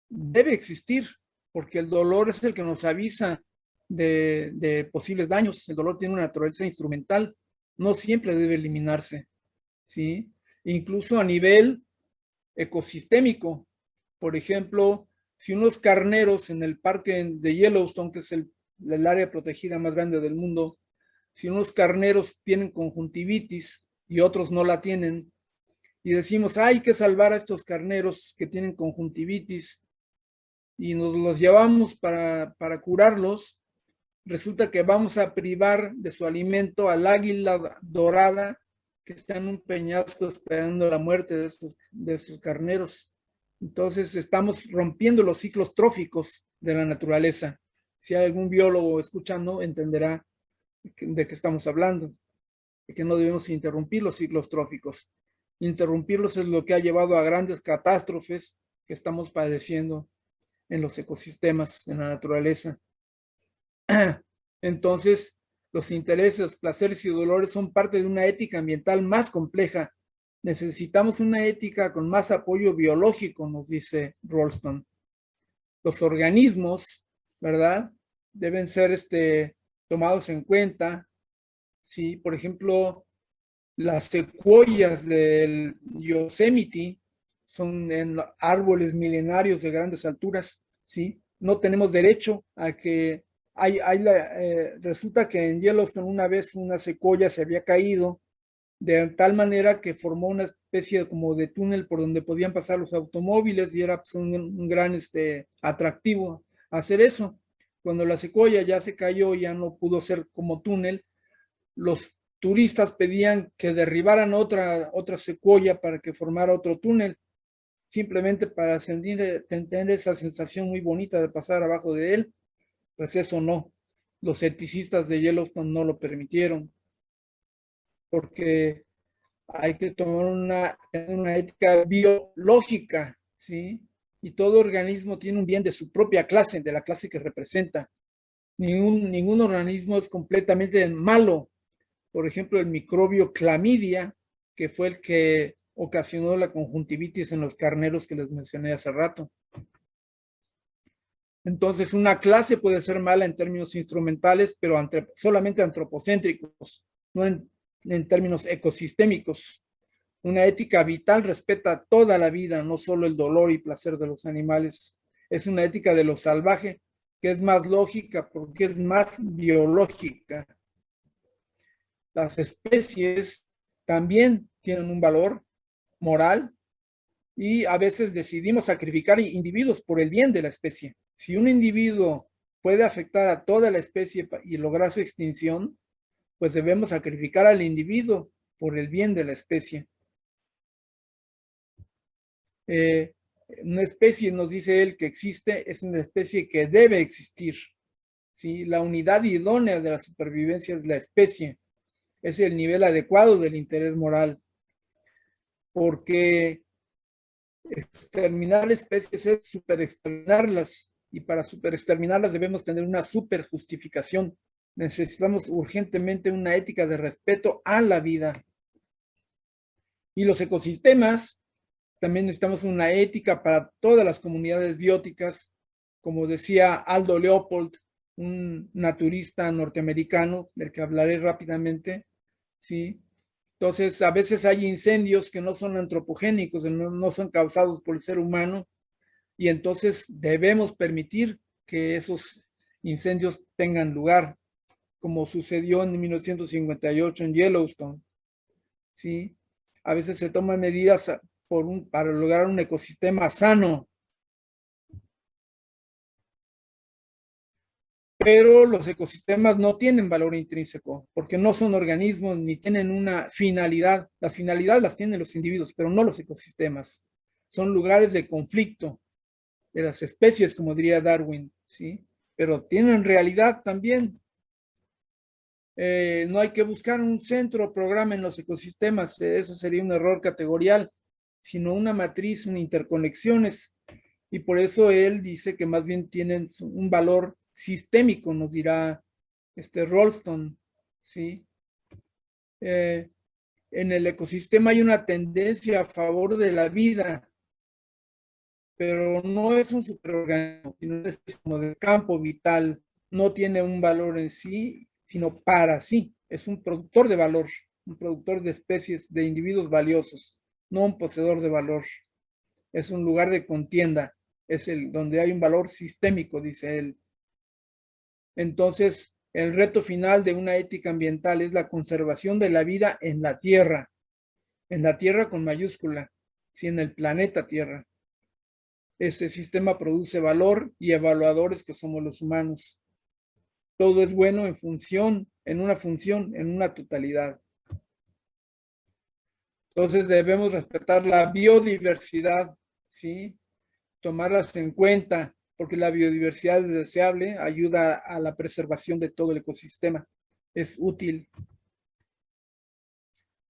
debe existir, porque el dolor es el que nos avisa de posibles daños. El dolor tiene una naturaleza instrumental, no siempre debe eliminarse, ¿sí? Incluso a nivel ecosistémico. Por ejemplo, si unos carneros en el parque de Yellowstone, que es el área protegida más grande del mundo, si unos carneros tienen conjuntivitis y otros no la tienen, y decimos, hay que salvar a estos carneros que tienen conjuntivitis, y nos los llevamos para curarlos, resulta que vamos a privar de su alimento al águila dorada que está en un peñasco esperando la muerte de estos carneros. Entonces estamos rompiendo los ciclos tróficos de la naturaleza. Si hay algún biólogo escuchando, entenderá de qué estamos hablando, de que no debemos interrumpir los ciclos tróficos. Interrumpirlos es lo que ha llevado a grandes catástrofes que estamos padeciendo en los ecosistemas, en la naturaleza. Entonces, los intereses, placeres y dolores son parte de una ética ambiental más compleja. Necesitamos una ética con más apoyo biológico, nos dice Rolston. Los organismos, ¿verdad?, deben ser tomados en cuenta. Sí, por ejemplo, las secuoyas del Yosemite son en árboles milenarios de grandes alturas, ¿sí? No tenemos derecho a que resulta que en Yellowstone una vez una secuoya se había caído de tal manera que formó una especie como de túnel por donde podían pasar los automóviles y era pues, un gran atractivo hacer eso. Cuando la secuoya ya se cayó, ya no pudo ser como túnel, los turistas pedían que derribaran otra secuoya para que formara otro túnel, simplemente para tener esa sensación muy bonita de pasar abajo de él. Pues eso no, los eticistas de Yellowstone no lo permitieron, porque hay que tomar una ética biológica, ¿sí? Y todo organismo tiene un bien de su propia clase, de la clase que representa. Ningún organismo es completamente malo. Por ejemplo, el microbio clamidia, que fue el que ocasionó la conjuntivitis en los carneros que les mencioné hace rato. Entonces, una clase puede ser mala en términos instrumentales, pero solamente antropocéntricos, no en términos ecosistémicos. Una ética vital respeta toda la vida, no solo el dolor y placer de los animales. Es una ética de lo salvaje, que es más lógica porque es más biológica. Las especies también tienen un valor moral y a veces decidimos sacrificar individuos por el bien de la especie. Si un individuo puede afectar a toda la especie y lograr su extinción, pues debemos sacrificar al individuo por el bien de la especie. Una especie, nos dice él, que existe, es una especie que debe existir. ¿Sí? La unidad idónea de la supervivencia es la especie. Es el nivel adecuado del interés moral. Porque exterminar especies es superexterminarlas. Y para superexterminarlas debemos tener una superjustificación. Necesitamos urgentemente una ética de respeto a la vida. Y los ecosistemas, también necesitamos una ética para todas las comunidades bióticas, como decía Aldo Leopold, un naturista norteamericano, del que hablaré rápidamente, ¿sí? Entonces, a veces hay incendios que no son antropogénicos, no son causados por el ser humano, y entonces debemos permitir que esos incendios tengan lugar, como sucedió en 1958 en Yellowstone, ¿sí? A veces se toman medidas para lograr un ecosistema sano. Pero los ecosistemas no tienen valor intrínseco, porque no son organismos ni tienen una finalidad. Las finalidades las tienen los individuos, pero no los ecosistemas. Son lugares de conflicto de las especies, como diría Darwin, ¿sí? Pero tienen realidad también. No hay que buscar un centro o programa en los ecosistemas, eso sería un error categorial, sino una matriz, una interconexiones. Y por eso él dice que más bien tienen un valor sistémico, nos dirá Rolston, ¿sí? En el ecosistema hay una tendencia a favor de la vida, pero no es un superorganismo, sino es como del campo vital, no tiene un valor en sí, sino para sí, es un productor de valor, un productor de especies, de individuos valiosos, no un poseedor de valor. Es un lugar de contienda, es donde hay un valor sistémico, dice él. Entonces, el reto final de una ética ambiental es la conservación de la vida en la Tierra con mayúscula, sí, en el planeta Tierra. Este sistema produce valor y evaluadores que somos los humanos. Todo es bueno en una totalidad. Entonces debemos respetar la biodiversidad, ¿sí? Tomarlas en cuenta, porque la biodiversidad es deseable, ayuda a la preservación de todo el ecosistema, es útil.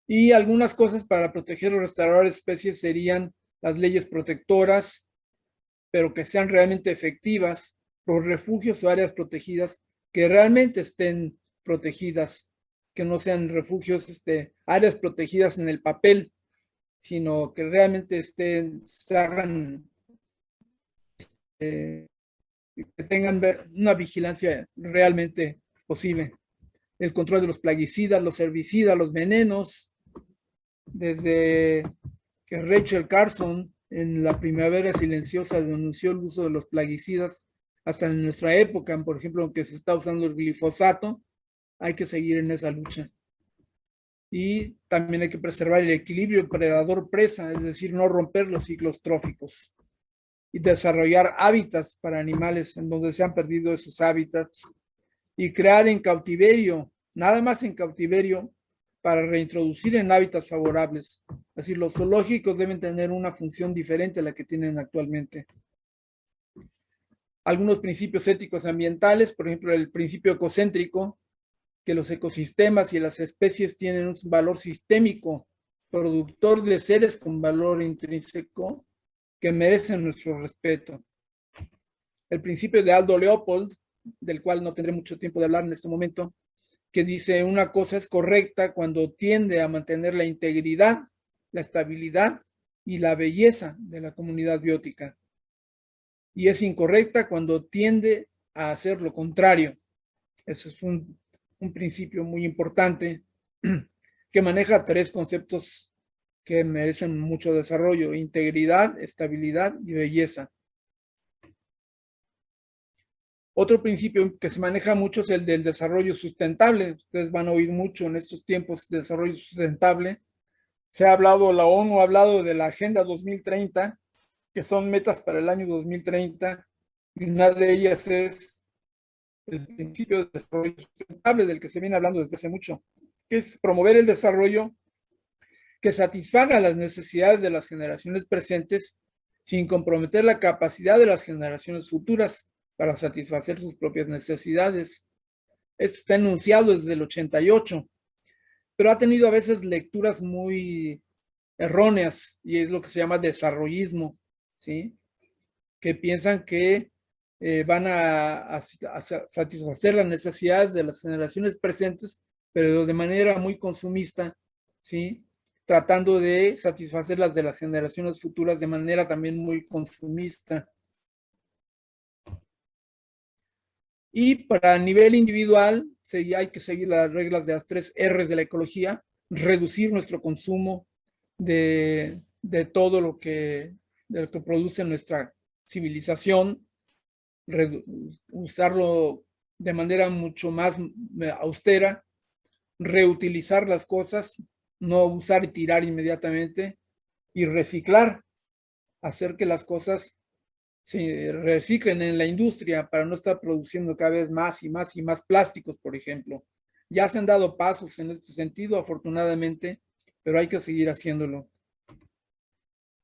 Y algunas cosas para proteger o restaurar especies serían las leyes protectoras, pero que sean realmente efectivas, los refugios o áreas protegidas que realmente estén protegidas, que no sean refugios, áreas protegidas en el papel, sino que realmente se hagan, que tengan una vigilancia realmente posible. El control de los plaguicidas, los herbicidas, los venenos, desde que Rachel Carson en la Primavera Silenciosa denunció el uso de los plaguicidas, hasta en nuestra época, por ejemplo, aunque se está usando el glifosato, hay que seguir en esa lucha. Y también hay que preservar el equilibrio predador-presa, es decir, no romper los ciclos tróficos y desarrollar hábitats para animales en donde se han perdido esos hábitats y crear en cautiverio, nada más en cautiverio, para reintroducir en hábitats favorables. Así, los zoológicos deben tener una función diferente a la que tienen actualmente. Algunos principios éticos ambientales, por ejemplo, el principio ecocéntrico, que los ecosistemas y las especies tienen un valor sistémico, productor de seres con valor intrínseco, que merecen nuestro respeto. El principio de Aldo Leopold, del cual no tendré mucho tiempo de hablar en este momento, que dice una cosa es correcta cuando tiende a mantener la integridad, la estabilidad y la belleza de la comunidad biótica. Y es incorrecta cuando tiende a hacer lo contrario. Eso es un principio muy importante que maneja 3 conceptos que merecen mucho desarrollo: integridad, estabilidad y belleza. Otro principio que se maneja mucho es el del desarrollo sustentable. Ustedes van a oír mucho en estos tiempos de desarrollo sustentable. Se ha hablado, la ONU ha hablado de la Agenda 2030, que son metas para el año 2030, y una de ellas es el principio de desarrollo sustentable del que se viene hablando desde hace mucho, que es promover el desarrollo que satisfaga las necesidades de las generaciones presentes sin comprometer la capacidad de las generaciones futuras para satisfacer sus propias necesidades. Esto está enunciado desde el 88, pero ha tenido a veces lecturas muy erróneas y es lo que se llama desarrollismo, ¿sí? Que piensan que van a satisfacer las necesidades de las generaciones presentes, pero de manera muy consumista, ¿sí? Tratando de satisfacer las de las generaciones futuras de manera también muy consumista. Y para nivel individual, hay que seguir las reglas de las 3 R's de la ecología: reducir nuestro consumo de todo lo que produce nuestra civilización, usarlo de manera mucho más austera, reutilizar las cosas, no usar y tirar inmediatamente, y reciclar, hacer que las cosas se reciclen en la industria para no estar produciendo cada vez más y más y más plásticos, por ejemplo. Ya se han dado pasos en este sentido, afortunadamente, pero hay que seguir haciéndolo.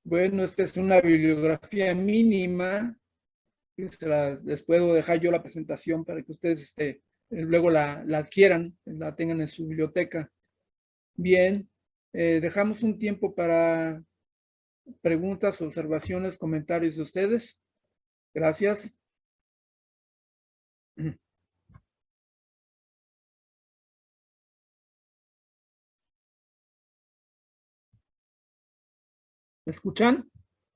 Bueno, esta es una bibliografía mínima. Les puedo dejar yo la presentación para que ustedes luego la adquieran, la tengan en su biblioteca. Bien, dejamos un tiempo para preguntas, observaciones, comentarios de ustedes. Gracias. ¿Me escuchan?